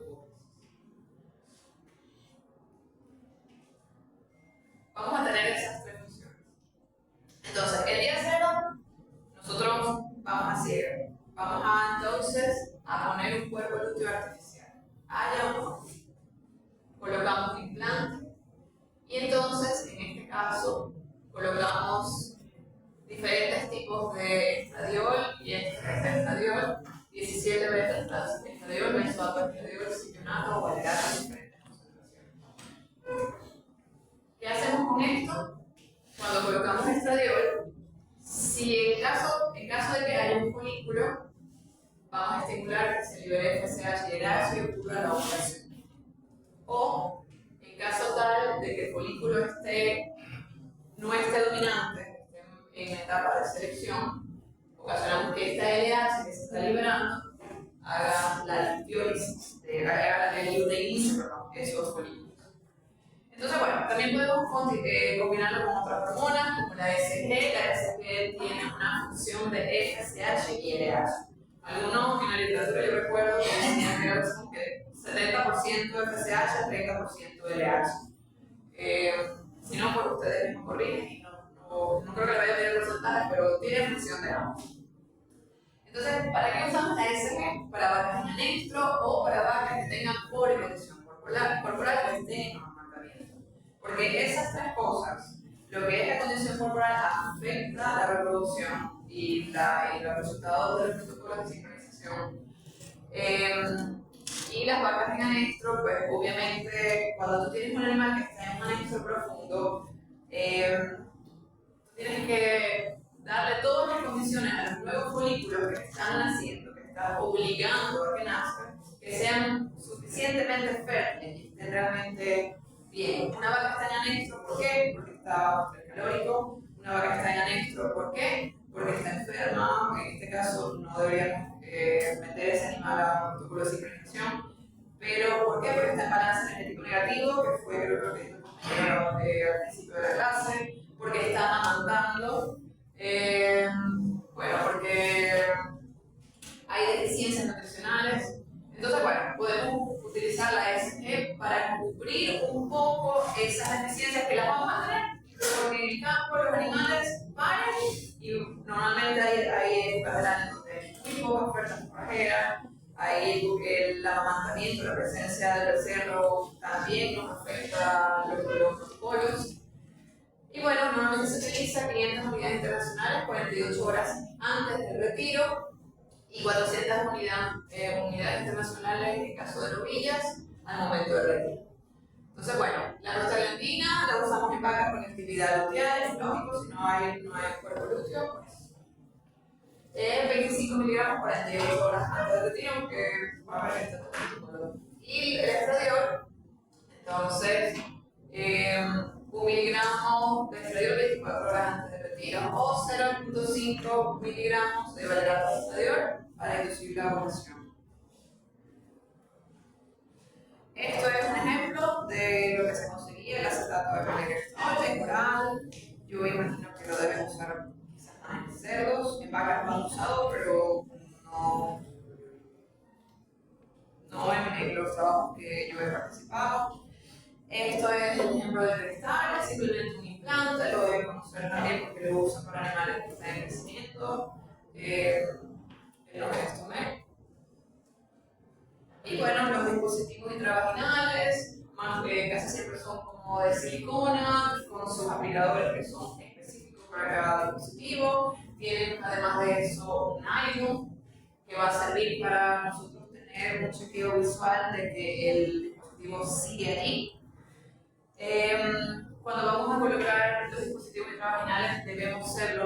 Vamos a tener esas tres funciones. Entonces, el día cero, nosotros vamos a hacer, vamos a entonces a poner un cuerpo lúteo artificial. Haya o no, colocamos un implante y entonces, en este caso, colocamos diferentes tipos de estradiol y estradiol, 17 beta estradiol, benzoato estradiol, ciclonato o valerato en diferentes concentraciones. ¿Qué hacemos con esto? Cuando colocamos estradiol, si en caso de que haya un folículo, vamos a estimular que se libere FSH y LH y ocurra la ovulación. O, en caso tal de que el folículo no esté dominante, esté en etapa de selección, ocasionamos que esta LH que se está liberando haga la lipiólisis, haga la liuteinización de esos folículos. Entonces, bueno, también podemos combinarlo con otras hormonas, como la ESG. La ESG tiene una función de FSH y LH. Algunos en la literatura yo recuerdo que decían que era como que 70% FSH, 30% LH. Si no, pues ustedes mismos corrigen y no creo que le vaya a pedir el porcentaje, pero tiene función de ambos. Entonces, ¿para qué usamos la ESG? Para vacas en anestro o para vacas que tengan pobre condición corporal o estén en amamantamiento. Porque esas tres cosas, lo que es la condición corporal, afecta la reproducción y los resultados de los protocolos de sincronización fibrilación. Y las vacas en anestro, pues obviamente cuando tú tienes un animal que está en un anestro profundo, tienes que darle todas las condiciones a los nuevos folículos que están naciendo, que están obligando a que nazcan, que sean suficientemente fértiles y estén realmente bien. Una vaca está en anestro, ¿por qué? Porque está calórico. Una vaca está en anestro, ¿por qué? Porque está enferma. En este caso no deberíamos meter ese animal a un protocolo de sincronización. Pero ¿por qué? Porque está en balance energético negativo, que fue creo que dijo el compañero al principio de la clase. Porque está amamantando. Bueno, porque hay deficiencias nutricionales. Entonces, bueno, podemos utilizar la ESG para cubrir un poco esas deficiencias que las vamos a tener, porque en el campo los animales paren y normalmente hay épocas del año donde hay muy pocas ofertas forrajeras, hay el amamantamiento, la presencia del becerro también nos afecta los protocolos. Y bueno, normalmente se utiliza 500 unidades internacionales 48 horas antes del retiro y 400 unidades internacionales en caso de novillas al momento del retiro. Entonces, bueno, la prostaglandina la usamos en vacas con actividad luteal, es lógico, si no hay cuerpo lúteo, pues 25 miligramos 48 horas antes del retiro, que va a haber este protocolo. Y el estradiol, entonces, 1 miligramo de estradiol 24 horas antes del retiro o 0.5 miligramos de valerato de estradiol para inducir la ovulación. Esto es un ejemplo de lo que se conseguía el acetato de colesterol en oral. Yo imagino que lo deben usar quizás más en cerdos, en vacas lo han usado, pero no en los trabajos que yo he participado. Esto es un ejemplo de cristal, es simplemente un implante, lo deben conocer también porque lo usan para animales que están en crecimiento, en los estomé. Y bueno, los dispositivos intravaginales, casi siempre son como de silicona, con sus aplicadores que son específicos para cada dispositivo. Tienen además de eso un nylon que va a servir para nosotros tener un chequeo visual de que el dispositivo sigue allí. Cuando vamos a colocar los dispositivos intravaginales debemos tener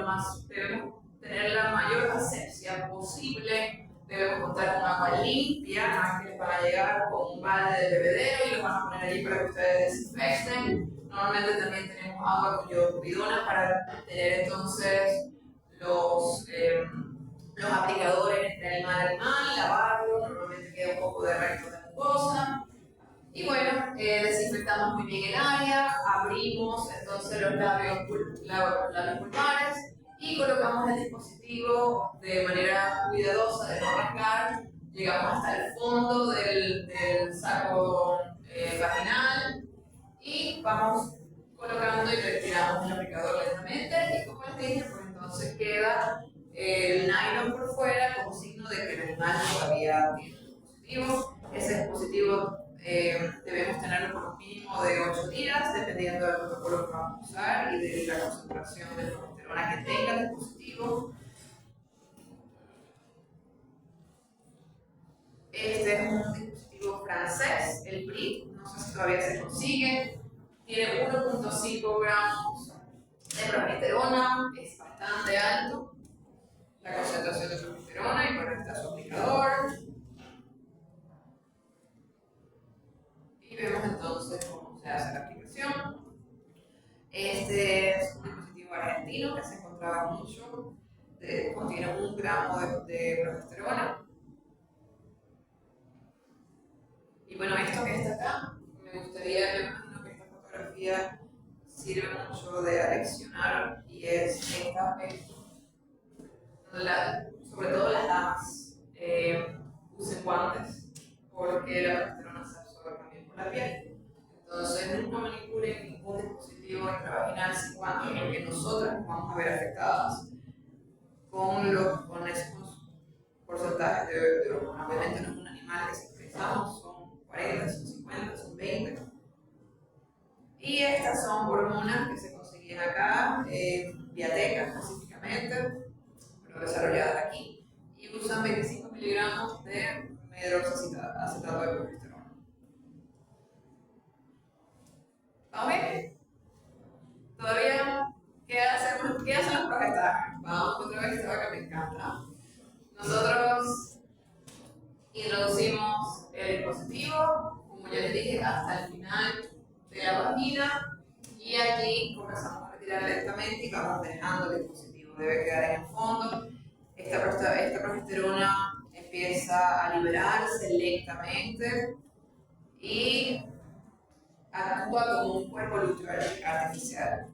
la mayor asepsia posible, debemos contar con agua limpia, no es que les van a llegar con un balde de bebedero y los van a poner allí para que ustedes desinfecten. Normalmente también tenemos agua con iodocuridona para tener entonces los aplicadores entre animal y animal, lavarlo, normalmente queda un poco de resto de mucosa. Y bueno, desinfectamos muy bien el área, abrimos entonces los labios pulpares y colocamos el dispositivo de manera cuidadosa de no rasgar. Llegamos hasta el fondo del saco vaginal y vamos colocando y retiramos el aplicador lentamente. Y como les dije, pues entonces queda el nylon por fuera como signo de que el animal todavía tiene el dispositivo. Ese dispositivo debemos tenerlo por un mínimo de 8 días, dependiendo del protocolo que vamos a usar y de la concentración de progesterona que tenga el dispositivo. Este es un dispositivo francés, el BRIC, no sé si todavía se consigue. Tiene 1.5 gramos de progesterona, es bastante alto la concentración de progesterona y bueno, está su aplicador. Y vemos entonces cómo se hace la aplicación. Este es un dispositivo argentino que se encontraba mucho, contiene 1 gramo de progesterona. Y bueno, esto que está acá, me gustaría, yo imagino que esta fotografía sirve mucho de aleccionar y es esta, sobre todo las damas usen guantes porque la progesterona se absorbe también por la piel. Entonces nunca manipulen ningún dispositivo intravaginal sin guantes porque nosotras nos vamos a ver afectadas con esos porcentajes de hormonas. Obviamente no es un animal que si pensamos son 40, son 50, son 20. Y estas son hormonas que se consiguen acá, Viateca específicamente, pero desarrolladas aquí. Y usan 25 miligramos acetato de progesterona. ¿Vamos bien? Todavía, ¿qué hacen los progestágenos? Vamos con otra vez que me encanta. Nosotros introducimos el dispositivo, como ya les dije, hasta el final de la vagina y aquí comenzamos a retirar lentamente y vamos dejando el dispositivo. Debe quedar en el fondo. Esta progesterona empieza a liberarse lentamente y actúa como un cuerpo lúteo artificial.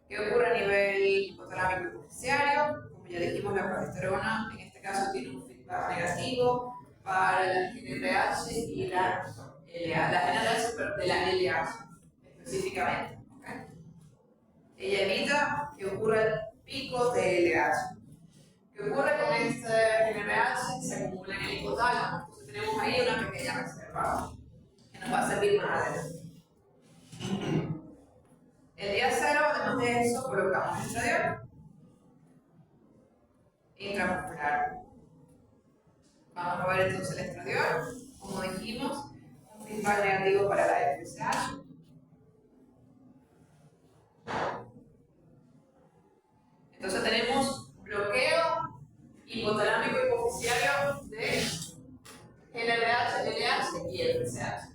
¿Qué ocurre a nivel hipotalámico y hipoficiario? Como ya dijimos, la progesterona en este caso tiene un feedback negativo para la GnRH y la GnRH de la LH específicamente. ¿Okay? Ella evita que ocurra el pico de LH. ¿Qué ocurre con este GnRH? Se acumula en el hipotálamo. Entonces tenemos ahí una pequeña reserva que nos va a servir más adelante. El día 0, además de eso, colocamos el estradiol intramuscular. Vamos a ver entonces el estradiol, como dijimos, un feedback negativo para la FSH. Entonces tenemos bloqueo hipotalámico hipoficiario de GnRH, LH y FSH.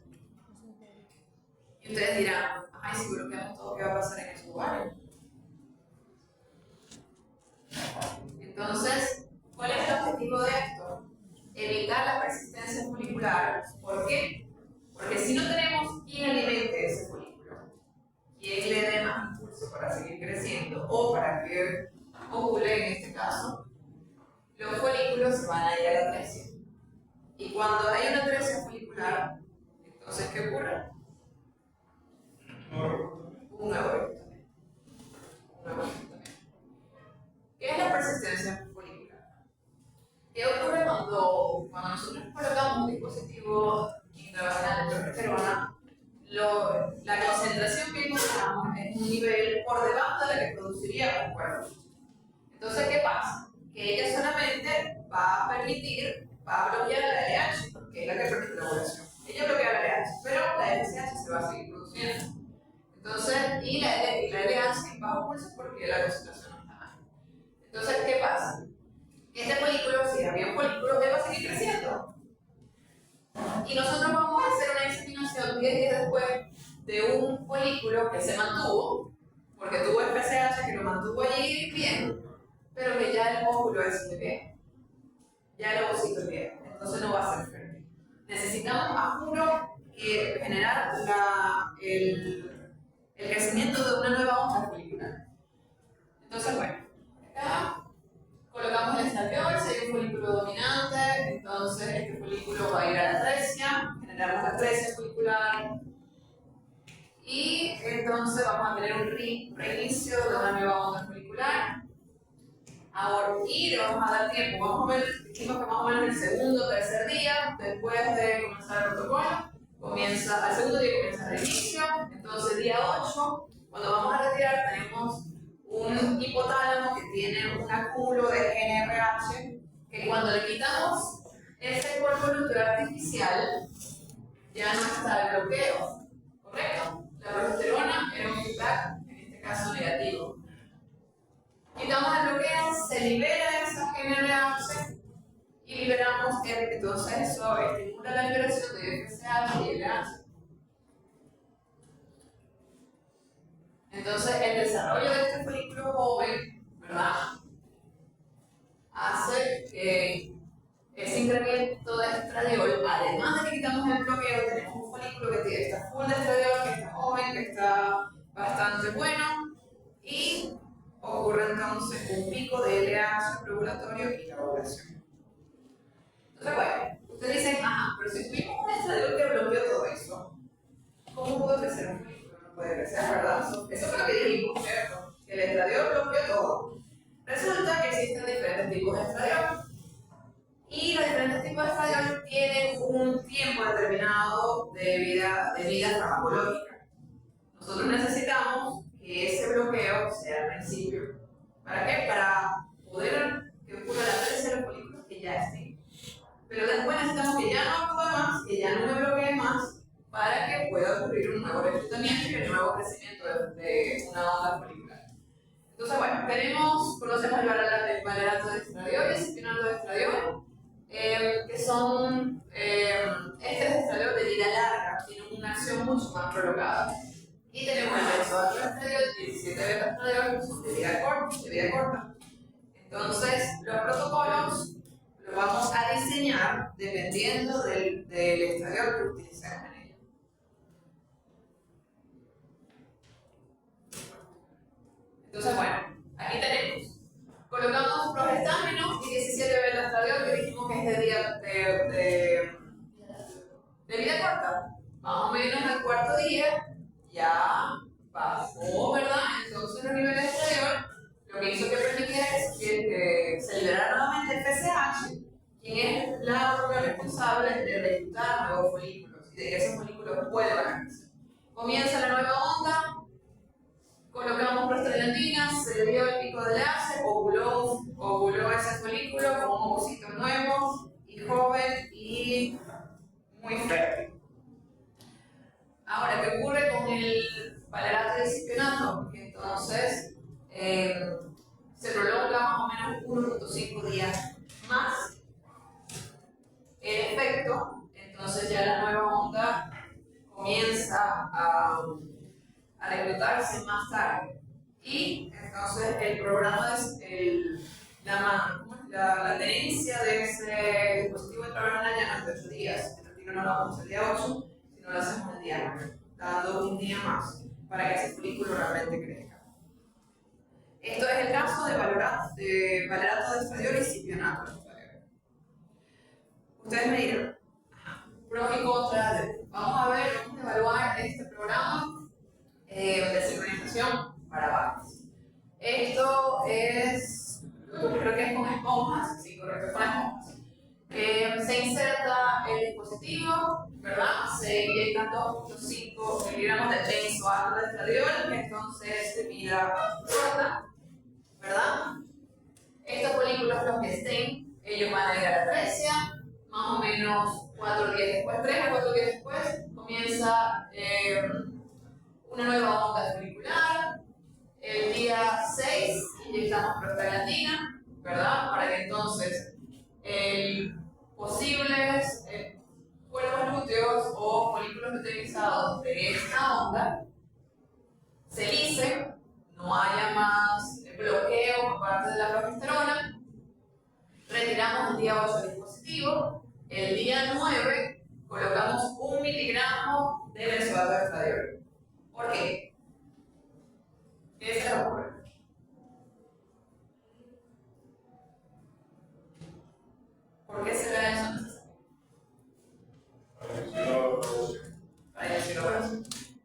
Y ustedes dirán, ay, si bloqueamos todo, ¿qué va a pasar en esos lugares? Entonces, ¿cuál es el objetivo de esto? Evitar la persistencia folicular. ¿Por qué? Porque si no tenemos quien alimente ese folículo, quien le dé más impulso para seguir creciendo o para que ovule en este caso, los folículos se van a ir a la atresia. Y cuando hay una atresia folicular, entonces, ¿qué ocurre? Un aborto. ¿Qué es la persistencia folicular? ¿Qué ocurre cuando nosotros colocamos un dispositivo intravaginal de progesterona? La concentración que encontramos es un nivel por debajo de la que produciría un cuerpo. Entonces, ¿qué pasa? Que ella solamente va a bloquear la LH, porque es la que permite la ovulación. Ella bloquea la LH, pero la FSH se va a seguir produciendo. Entonces, y la LH en bajo pulso porque la concentración no está mal. Entonces, ¿qué pasa? Este folículo, si había un folículo, va a seguir creciendo. Y nosotros vamos a hacer una inseminación 10 días después de un folículo que se mantuvo, porque tuvo FSH que lo mantuvo allí bien, pero que ya el óvulo es bebé. Ya el ovocito es bien, entonces no va a ser fértil. Necesitamos, a juro, generar el crecimiento de una nueva onda folicular. Entonces, bueno, acá colocamos el estradiol, si hay un folículo dominante, entonces este folículo va a ir a la atresia, generamos la atresia folicular y entonces vamos a tener un reinicio de una nueva onda folicular. Ahora, y le vamos a dar tiempo, vamos a ver, dijimos que más o menos el segundo o tercer día, después de comenzar el protocolo, al segundo día comienza el reinicio, entonces día 8, cuando vamos a retirar tenemos un hipotálamo que tiene un acúmulo de GnRH, que cuando le quitamos ese cuerpo lúteo artificial, ya no está el bloqueo, ¿correcto? La progesterona era un feedback, en este caso negativo. Quitamos el bloqueo, se libera esa GnRH y liberamos entonces eso estimula la liberación de FSH y LH. Entonces el desarrollo de este folículo joven, ¿verdad? Hace que ese incremento de estradiol, además de que quitamos el bloqueo, tenemos un folículo que está full de estradiol, que está joven, que está bastante bueno y ocurre entonces un pico de LH preovulatorio y la ovulación. Entonces, bueno, ustedes dicen, pero si tuvimos un estradiol que bloqueó todo eso, ¿cómo pudo crecer un folículo? No puede crecer, ¿verdad? Eso fue lo que dijimos, ¿cierto? Que el estradiol bloqueó todo. Resulta que existen diferentes tipos de estradiol. Y los diferentes tipos de estradiol tienen un tiempo determinado de vida farmacológica. Nosotros necesitamos que ese bloqueo sea al principio. ¿Para qué? Para poder que ocurra la atresia de los folículos que ya estén. pero después necesitamos que ya no actúe más, que ya no me bloquee más, para que pueda ocurrir un nuevo reclutamiento y un nuevo crecimiento de una onda folicular. Entonces, bueno, conocemos el valerato de estradiol y el cipionato de estradiol, que son este de estradiol de vida larga, tienen una acción mucho más prolongada. Y tenemos el benzoato de estradiol, 17 beta estradiol, que son de vida corta. Entonces, los protocolos los vamos a diseñar dependiendo del estradiol que utilicemos en ello. Entonces, bueno, aquí tenemos. Colocamos progestámino y 17 beta estradiol, que dijimos que es de vida corta. Más o menos al cuarto día ya bajó, ¿verdad? Entonces los niveles de estradiol, lo que hizo que permitiera que se liberara nuevamente el FSH, quien es la órgano responsable de reclutar nuevos folículos y de que esos folículos vuelvan a crecer. Comienza la nueva onda, colocamos prostaglandina, se le dio el pico de enlace, ovuló ese folículo con un ovocito nuevo y joven y muy fértil. Ahora, ¿qué ocurre con el valerato de cipionato? Que entonces se prolonga más o menos 1.5 días más el efecto, entonces ya la nueva onda comienza a reclutarse más tarde. Y entonces el programa la tenencia de ese dispositivo intravenal ya no es de 8 días, el retiro no lo vamos el día 8, sino lo hacemos el día 9, dando un día más para que ese folículo realmente crezca. Esto es el caso de valerato de estradiol y cipionato de estradiol. Ustedes me dirán, pros y contras. Vamos a evaluar este programa de sincronización para varios. Esto es, creo que es con esponjas, sí, correcto, con esponjas. Se inserta el dispositivo, ¿verdad? Se inyectan 2.5 miligramos de benzoato de estradiol, que entonces de vida corta, ¿verdad? Estos folículos, los que estén, ellos van a ir a la atresia, más o menos 4 días después, 3 a 4 días después, comienza una nueva onda folicular. El día 6 inyectamos prostaglandina, ¿verdad? Para que entonces posibles cuerpos lúteos o folículos luteinizados de esta onda se licen, no haya más bloqueo por parte de la progesterona. Retiramos el día 8 el dispositivo. El día 9 colocamos 1 miligramo de benzoato de estradiol. ¿Por qué? ¿Qué se le ocurre? ¿Por qué se da eso necesario? Para decirlo bueno.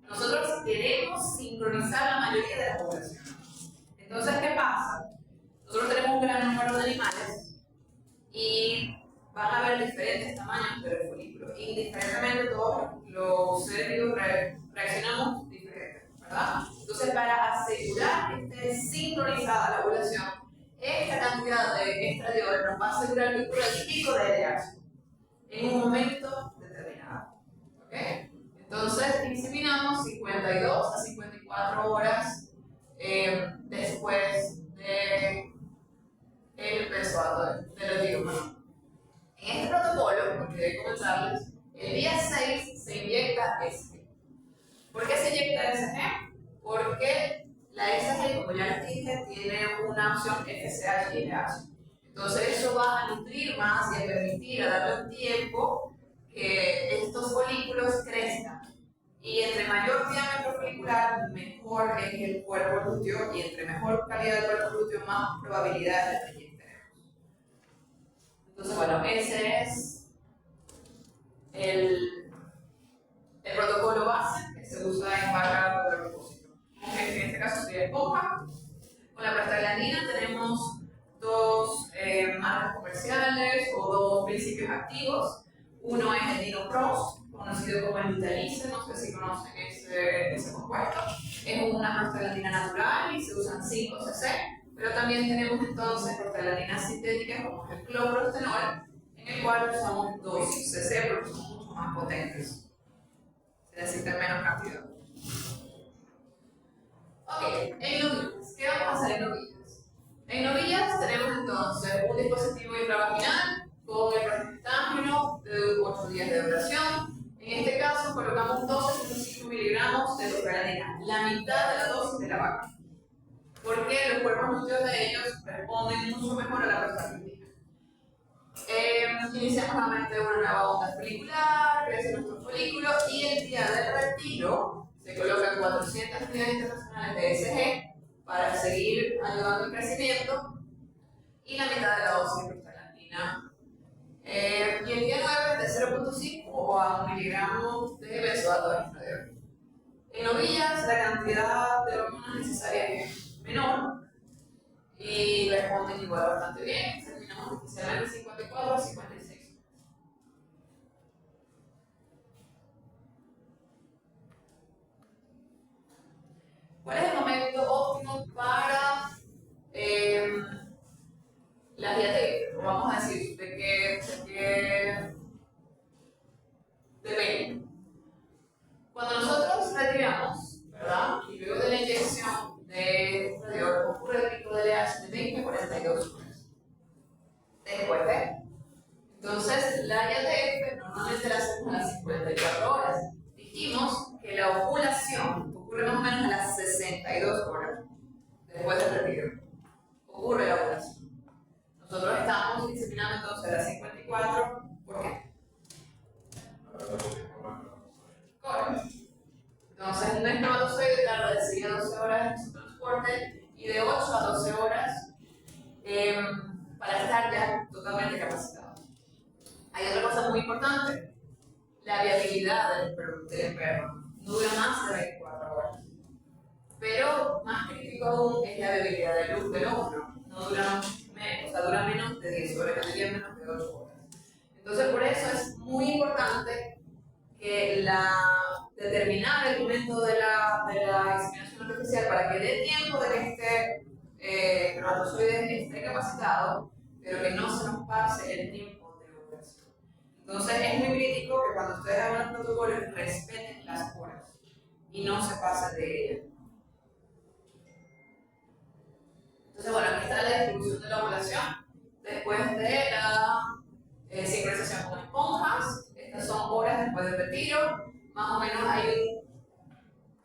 Nosotros queremos sincronizar la mayoría de la población. Entonces, ¿qué pasa? Nosotros tenemos un gran número de animales y van a haber diferentes tamaños de los folículos. Indiferentemente, todos los seres vivos reaccionamos diferentes, ¿verdad? Entonces, para asegurar que esté sincronizada la ovulación, esta cantidad de estradiol nos va a asegurar que ocurra el pico de LH en un momento determinado. ¿Ok? Entonces, inseminamos 52 a 54 horas después del benzoato de retiro. En este protocolo, porque debo comentarles, el día 6 se inyecta SG. ¿Por qué se inyecta SG? Porque la SG, como ya les dije, tiene una opción FSH y LH. Entonces eso va a nutrir más y a permitir, a darle un tiempo que estos folículos crezcan. Y entre mayor diámetro folicular, mejor es el cuerpo lúteo, y entre mejor calidad del cuerpo lúteo, más probabilidades de tener tenemos. Entonces, bueno, ese es el protocolo base que se usa en vaca de propósito. En este caso sería esponja. Con la prostaglandina tenemos dos marcas comerciales o dos principios activos. Uno es el dinoprost, conocido como el Lutalice, no sé si conocen ese compuesto. Es una prostaglandina natural y se usan 5 cc, pero también tenemos entonces prostaglandinas sintéticas como el cloprostenol, en el cual usamos 2 cc porque son mucho más potentes. Se necesita menos cantidad. Ok, en novillas. ¿Qué vamos a hacer en novillas? En novillas tenemos entonces un dispositivo intravaginal con el progestágeno de 8 días de duración. En este caso colocamos 12,5 miligramos de dofralanina, la mitad de la dosis de la vaca, porque los cuerpos nutritivos de ellos responden mucho mejor a la prostaglandina. Iniciamos nuevamente una nueva onda folicular, crece nuestro folículo y el día del retiro se colocan 400 unidades internacionales de ESG para seguir ayudando al crecimiento y la mitad de la dosis de prostaglandina. Y el día 9 de 0,5 a 1 miligramo de benzoato. En novillas la cantidad de hormonas necesarias es menor y responden igual bastante bien. Terminamos especialmente 54 a 56. ¿Cuál es el momento óptimo para la diabetes? Vamos a decir, de que depende. Cuando nosotros retiramos, ¿verdad? Y luego de la inyección de radiador ocurre el pico de LH de 20 a 42 horas. Después de. Entonces, la IATF normalmente la hacemos a las 54 horas. Dijimos que la ovulación ocurre más o menos a las 62 horas después del retiro. Ocurre la ovulación. Nosotros estamos disciplinando entonces a las 54. ¿Por qué? Correcto. Entonces, un espermatozoide tarda de 6 a 12 horas en su transporte y de 8 a 12 horas para estar ya totalmente capacitado. Hay otra cosa muy importante: la viabilidad del perro no dura más de 24 horas. Pero más crítico aún es la viabilidad del óvulo. No dura menos, o sea, dura menos de 10 horas, que sería menos de 8 horas. Entonces, por eso es muy importante que determinar el momento de la inseminación artificial para que dé tiempo de que este espermatozoide esté capacitado, pero que no se nos pase el tiempo de ovulación. Entonces es muy crítico que cuando ustedes hagan los protocolos respeten las horas y no se pasen de ellas. Entonces, bueno, aquí está la distribución de la ovulación después de la sincronización con esponjas. Estas son horas después del retiro. Más o menos hay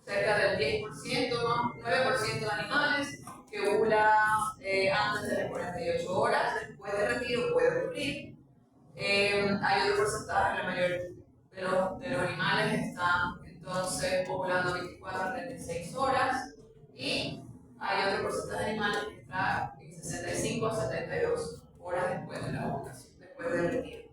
cerca del 10%, más 9% de animales que ovula antes de las 48 horas. Después del retiro puede ocurrir. Hay otro porcentaje, la mayoría de los animales están entonces ovulando 24 a 36 horas. Y hay otro porcentaje de animales que está en 65 a 72 horas después de la ovulación, después del retiro.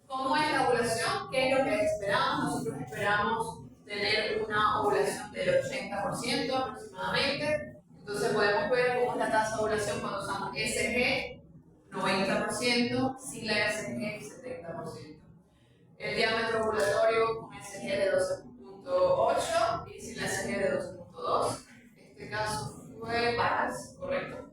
¿Cómo es la ovulación? ¿Qué es lo que esperamos? Nosotros esperamos tener una ovulación del 80% aproximadamente. Entonces podemos ver cómo es la tasa de ovulación cuando usamos SG, 90%, sin la SG, 70%. El diámetro ovulatorio con SG de 12.8 y sin la SG de 12.2. En este caso fue paras, ¿correcto?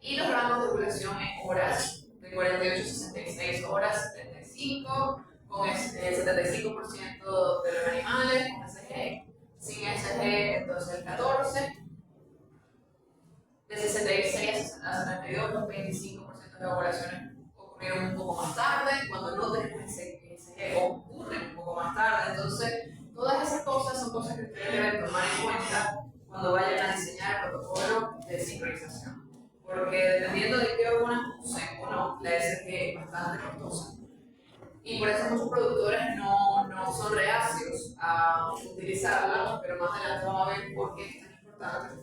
Y los rangos de ovulación en horas, de 48 a 66 horas, 75, con el 75% de los animales con SG, sin SG entonces el 14, de 66 a 72, los 25% de ovulaciones ocurrieron un poco más tarde, cuando no tenemos SG ocurren un poco más tarde. Entonces, todas esas cosas son cosas que ustedes deben tomar en cuenta cuando vayan a diseñar el protocolo de sincronización. Porque dependiendo de qué hormonas usen o no, la SG es bastante costosa. Y por eso muchos productores no son reacios a utilizarla, pero más adelante vamos a ver por qué es tan importante.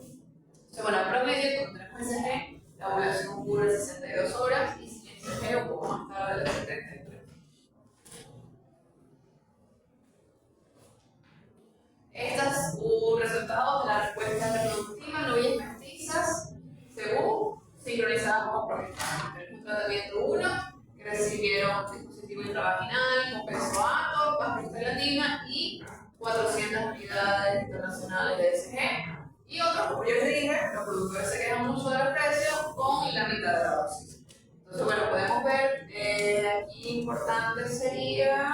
Entonces, bueno, en promedio, cuando tenemos SG, la ovulación ocurre 62 horas y sin SG un poco más tarde de las 73. Estas resultados de la respuesta reproductiva en novillas mestizas, según sincronizadas con progestágeno. Tenemos un tratamiento 1 que recibieron dispositivo intravaginal con benzoato, prostaglandina y 400 unidades internacionales de SG. Y otros, como yo les dije, los productores se quejan mucho de los precios con la mitad de la dosis. Entonces, bueno, podemos ver, aquí importante sería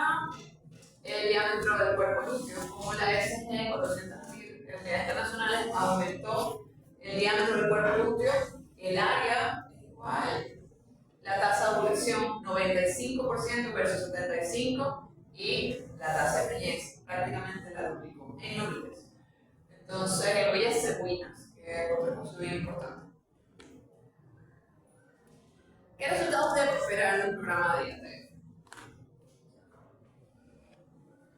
el diámetro del cuerpo lúteo, como la SG 400.000 unidades internacionales aumentó el diámetro del cuerpo lúteo, el área es igual, la tasa de ovulación 95% versus 75% y la tasa de preñez prácticamente la duplicó en novillas. Entonces, en novillas cebuinas, que es otra cosa bien importante. ¿Qué resultados debe esperar en un programa de IATF?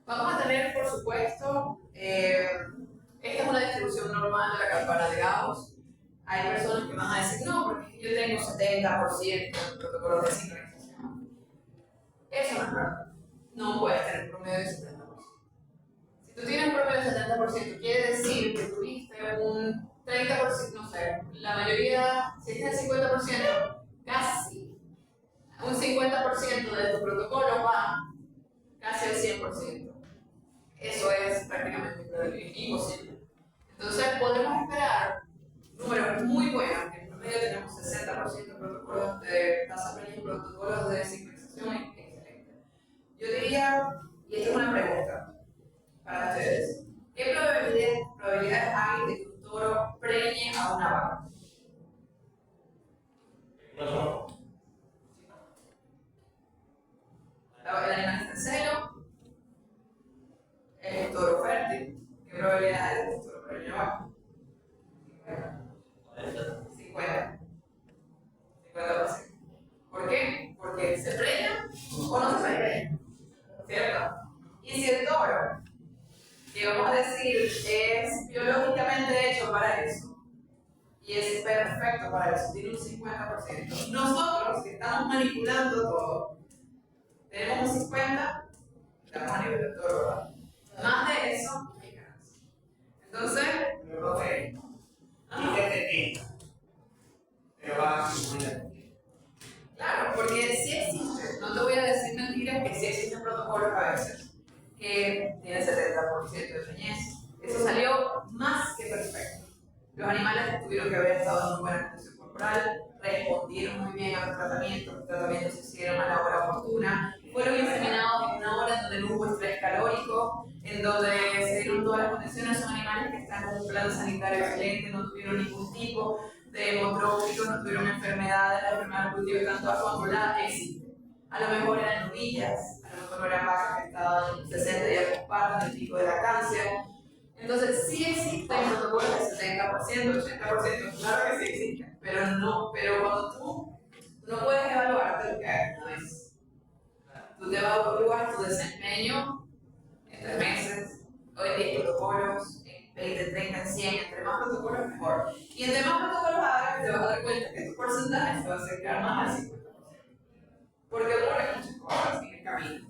Vamos a tener, por supuesto, esta es una distribución normal de la campana de Gauss. Hay personas que van a decir, no, porque yo tengo 70% de protocolos de sincronización. Eso no es verdad. No puedes tener un promedio de 70%. Si tú tienes un promedio de 70%, quiere decir que tuviste un 30%, no sé, la mayoría, si tienes el 50%, casi un 50% de tus protocolos va casi al 100%. Eso es prácticamente imposible. Entonces podemos esperar números muy buenos, que en promedio tenemos 60% de protocolos de tasa preñez y protocolos de sincronización excelente. Yo diría, y esta es una pregunta para ustedes, ¿qué probabilidades hay de que un toro preñe a una vaca? El animal está en celo, el toro fértil, ¿qué probabilidad hay de que un toro preñe a una vaca? 50%. ¿Por qué? Porque se preña o no se preña, ¿cierto? Y si el toro, que vamos a decir, es biológicamente hecho para eso, y es perfecto para eso, tiene un 50%. Nosotros, que estamos manipulando todo, tenemos un 50%, estamos a nivel del toro, ¿verdad? Más de eso, hay ganas. Entonces, ok. Claro, porque sí existe, no te voy a decir mentiras, que sí existen protocolos a veces que tienen 70% de preñez. Eso salió más que perfecto. Los animales tuvieron que haber estado en una buena condición corporal, respondieron muy bien a los tratamientos se hicieron a la hora oportuna, fueron inseminados en una hora donde no hubo estrés calórico, en donde se dieron todas las condiciones. Son animales que están con un plan sanitario excelente, no tuvieron ningún tipo de hemotróficos, no tuvieron enfermedades, las enfermedades reproductivas están todas controladas, existen. A lo mejor eran novillas, a lo mejor no eran vacas que estaban 60 días con parto, en el pico de lactancia. Entonces, sí existen protocolos de 70%, 80%, claro que sí existen, pero cuando tú no puedes evaluarte lo que hagas una vez. Tú te evalúas tu desempeño en 3 meses, o en 10 protocolos, en 20, 30, en 100, entre más protocolos mejor. Y entre más protocolos hagas, te vas a dar cuenta que tu porcentaje se va a acercar más al 50%. Porque ocurren muchas cosas en el camino.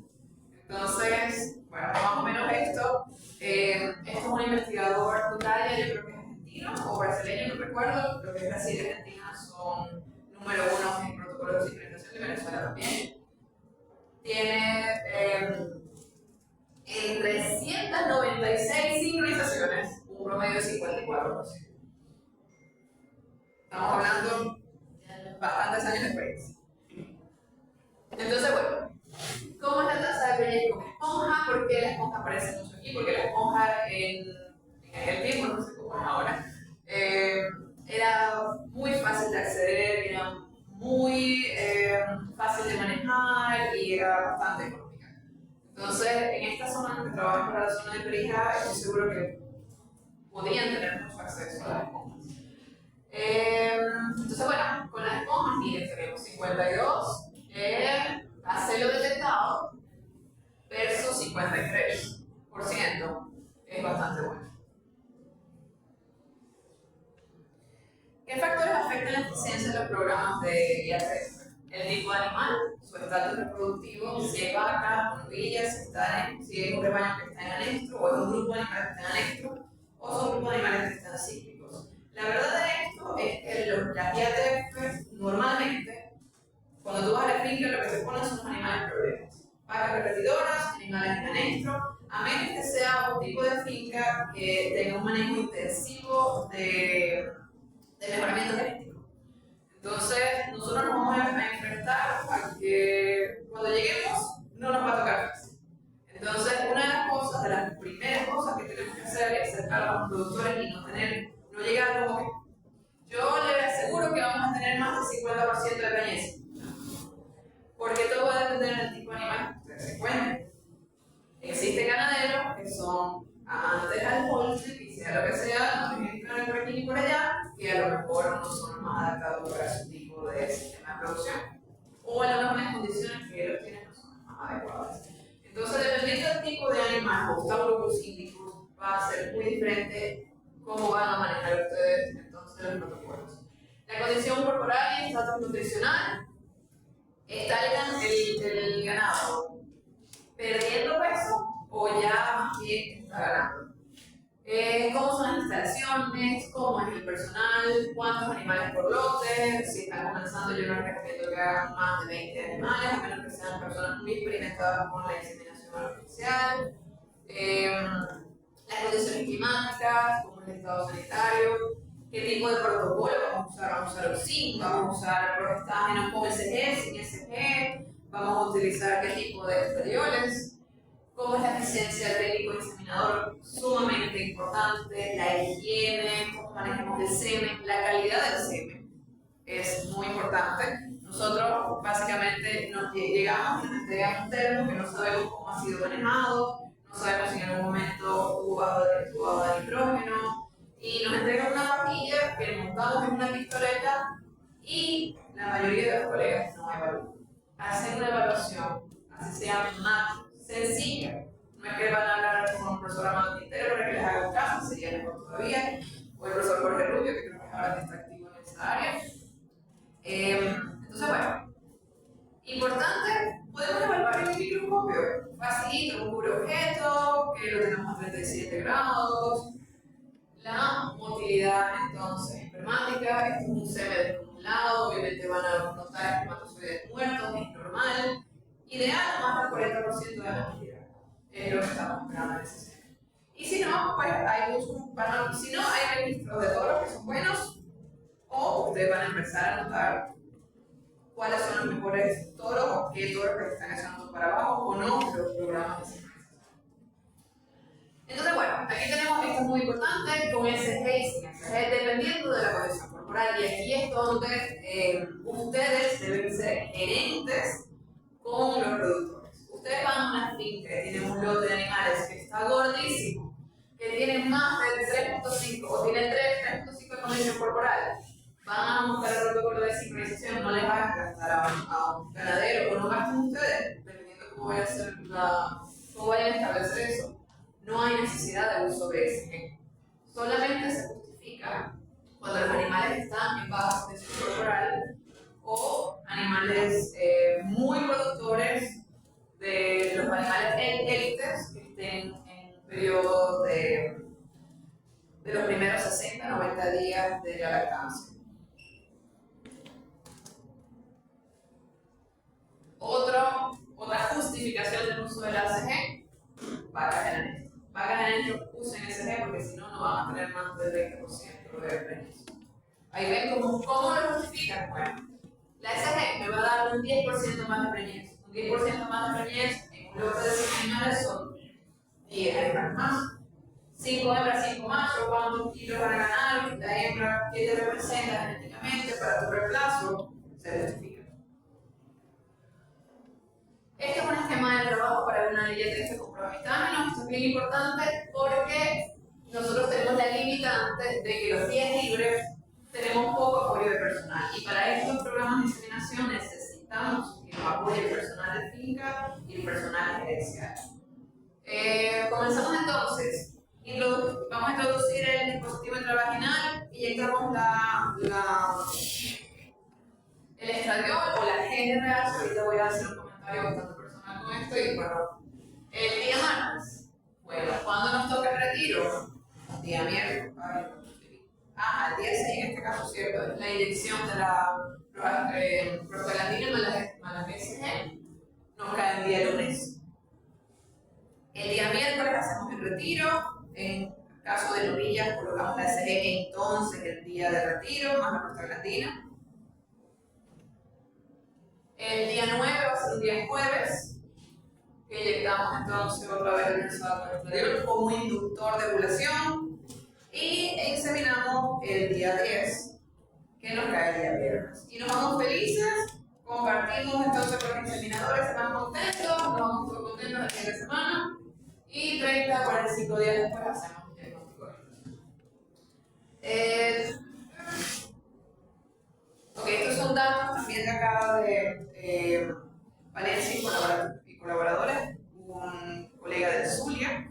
Entonces, bueno, más o menos esto. Esto es un investigador de Italia, yo creo que es argentino o brasileño, no recuerdo. Lo que es Brasil y Argentina son número 1 en protocolos de sincronización, de Venezuela también. Tiene en 396 sincronizaciones, un promedio de 54%. Estamos hablando de bastantes años de experiencia. Entonces, bueno, ¿cómo es la tasa de preñez con esponja? ¿Por qué la esponja aparece mucho aquí? Porque la esponja en aquel tiempo, no sé cómo es ahora, era muy fácil de acceder, era muy fácil de manejar y era bastante económica. Entonces, en esta zona que trabajan para la zona de Perija, estoy seguro que podían tener mucho acceso a las esponjas. Entonces, bueno, con las esponjas, miren, tenemos 52 a celo detectado versus 53%. Es bastante bueno. ¿Qué factores afectan la eficiencia de los programas de IATF? El tipo de animal, su estatus reproductivo, si es vaca, novillas, si es un rebaño que está en anestro, o es un grupo de animales que está en anestro, o son grupos de animales que están cíclicos. La verdad de esto es que las IATF normalmente, cuando tú vas a la finca, lo que te ponen son los animales problemas. Vacas repetidoras, animales en anestro, a menos que sea un tipo de finca que tenga un manejo intensivo de mejoramiento genético. Entonces, nosotros nos vamos a enfrentar a que cuando lleguemos no nos va a tocar fácil. Entonces, una de las cosas, de las primeras cosas que tenemos que hacer es acercar a los productores y no llegar como que yo les aseguro que vamos a tener más del 50% de preñez. Porque todo va a depender del tipo de animal que ustedes se encuentren. Existen ganaderos que son amantes al poultry, y sea lo que sea, no dejen entrar por aquí ni por allá, que a lo mejor no son los más adaptados para su tipo de sistema de producción. O en algunas condiciones que ellos tienen no son las más adecuadas. Entonces, dependiendo del tipo de animal o grupos síndicos, va a ser muy diferente cómo van a manejar ustedes entonces los protocolos. La condición corporal y el estatus nutricional está el ganado perdiendo peso o ya más bien está ganando. ¿Cómo son las instalaciones? ¿Cómo es el personal? ¿Cuántos animales por lote? Si están comenzando, yo no les recomiendo que hagan más de 20 animales, a menos que sean personas muy experimentadas con la inseminación artificial. Las condiciones climáticas, cómo es el estado sanitario, qué tipo de protocolo vamos a usar. Vamos a usar el zinc, vamos a usar progestágenos con SG, sin SG, vamos a utilizar qué tipo de esterioles, cómo es la eficiencia del técnico inseminador, sumamente importante, la higiene, cómo manejamos el semen, la calidad del semen es muy importante. Nosotros básicamente nos llegamos y nos entregan un termo que no sabemos cómo ha sido manejado, no sabemos si en algún momento tuvo bajo de nitrógeno, y nos entregan una pastilla que montamos en una pistoleta y la mayoría de los colegas no evalúan. Hacen una evaluación, así se llama MAT, sencilla. No es que van a hablar con un profesor Amado Quintero para que les haga un caso, sería mejor todavía, o el profesor Jorge Rubio, que creo que ahora está activo en esa área. Entonces, bueno, importante, podemos evaluar el microscopio, facilito, un cubre objeto, que lo tenemos a 37 grados. La motilidad entonces espermática, esto es un semen descumulado, obviamente van a notar espermatozoides muertos, es normal. Ideal, más del 40% de la motilidad, es lo que estamos esperando en ese semen. Y si no, pues hay muchos, si no, hay registros de toros que son buenos, o ustedes van a empezar a notar cuáles son los mejores toros o qué toros que están echando para abajo o no de los programas de semen. Entonces, bueno, aquí tenemos, esto es muy importante, con SG y sin SG, dependiendo de la condición corporal, y aquí es donde ustedes deben ser gerentes con los productores. Ustedes van a una finca que tiene un lote de animales que está gordísimo, que tiene más de 3.5 o tiene 3.5 de condición corporal, van a buscar el protocolo de sincronización, no les van a gastar a un ganadero o no gasten ustedes, dependiendo de cómo vayan a establecer eso. No hay necesidad de uso de SG. Solamente se justifica cuando los animales están en baja condición corporal o animales muy productores de los animales élites que estén en un periodo de los primeros 60-90 días de la lactancia. Otra justificación del uso del ACG, vacas genéticas. Vacas genéticas usen SG porque si no, no van a tener más del 20% de preñez. Ahí ven cómo lo justifican. Bueno, la SG me va a dar un 10% más de preñez. Un 10% más de preñez en un lote de 100 animales son 10 hembras más. 5 hembras, 5 machos, ¿cuántos kilos van a ganar? La hembra, ¿qué te representa genéticamente para tu reemplazo? Se justifica. Este es un esquema de trabajo para una dieta con progestágenos. Esto es bien importante porque nosotros tenemos la limitante de que los días libres tenemos poco apoyo de personal. Y para estos programas de inseminación necesitamos que nos apoye el personal de finca y el personal gerencial. Comenzamos entonces. Vamos a introducir el dispositivo intravaginal, inyectamos el estradiol o la GnRH. Ahorita voy a hacer un comentario bastante personal con esto. Y bueno, el día martes, bueno, ¿cuándo nos toca el retiro? Día miércoles. El día 6 en este caso, ¿cierto? Es la inyección de la prostaglandina más la BCG. Nos cae el día lunes. El día miércoles el retiro. En caso de novillas, colocamos la SG entonces el día de retiro, más la prostaglandina. El día 9 va a ser un día jueves, que inyectamos entonces otra vez el benzoato estradiol como inductor de ovulación. Y inseminamos el día 10, que nos cae el día viernes. Y nos vamos felices, compartimos entonces con los inseminadores, se van contentos, nos vamos todos contentos el fin de semana. Y 30 a 45 días después hacemos el diagnóstico. Ok, estos son datos también de acá de Valencia y colaboradores, un colega de Zulia.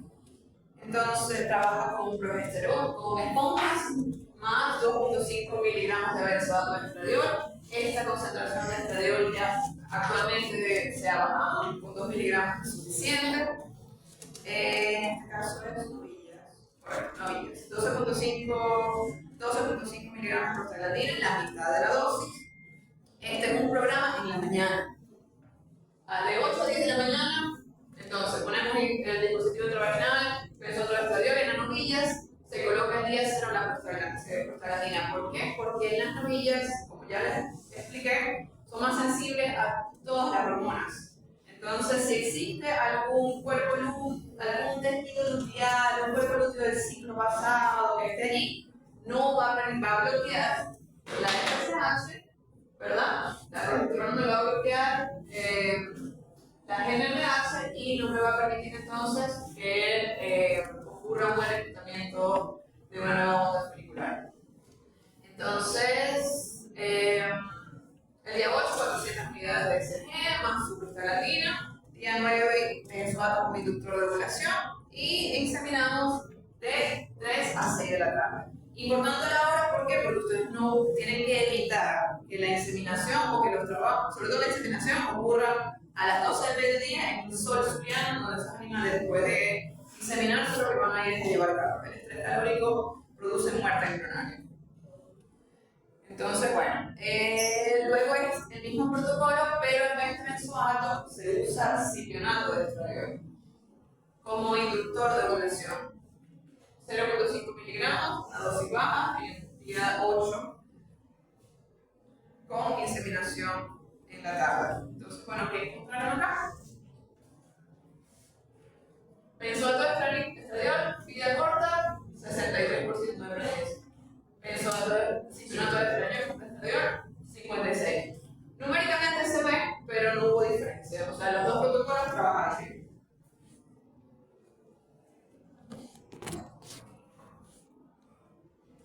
Entonces trabaja con progesterona, con esponjas, más 2.5 miligramos de benzoato de estradiol. Esta concentración de estradiol ya actualmente se ha bajado, con 2 miligramos es suficiente. En este caso es novillas. 12.5 miligramos de prostaglandina, la mitad de la dosis. Este es un programa en la mañana. De 8 a 10 de la mañana, entonces ponemos el dispositivo intravaginal, benzoato de estradiol en las novillas, se coloca el día 0 la prostaglandina. ¿Por qué? Porque las novillas, como ya les expliqué, son más sensibles a todas las hormonas. Entonces, si existe algún cuerpo lúteo, algún tejido luteal, un cuerpo lúteo del ciclo pasado que esté allí, no va a bloquear la FSH, ¿verdad? La progesterona me va a bloquear la GnRH y no me va a permitir entonces que ocurra un reclutamiento de una nueva onda folicular. Entonces, el día 8, 400 unidades de SG, más su prostaglandina. Día 9, benzoato como inductor de ovulación. Y examinamos de 3 a 6 de la tarde. Importante la hora, ¿por qué? Porque ustedes no tienen que evitar que la inseminación o que los trabajos, sobre todo la inseminación, ocurra a las 12 del mediodía en un sol zuliano, donde esos animales después de inseminarse lo que van a ir es a llevar calor. El estrés calórico produce muerte embrionaria. Entonces, bueno, luego es el mismo protocolo, pero en vez de benzoato se usa cipionato de estradiol como inductor de ovulación. 0.5 miligramos, una dosis baja, en el día 8, con inseminación en la tarde. Entonces, bueno, ¿qué encontraron acá? Benzoato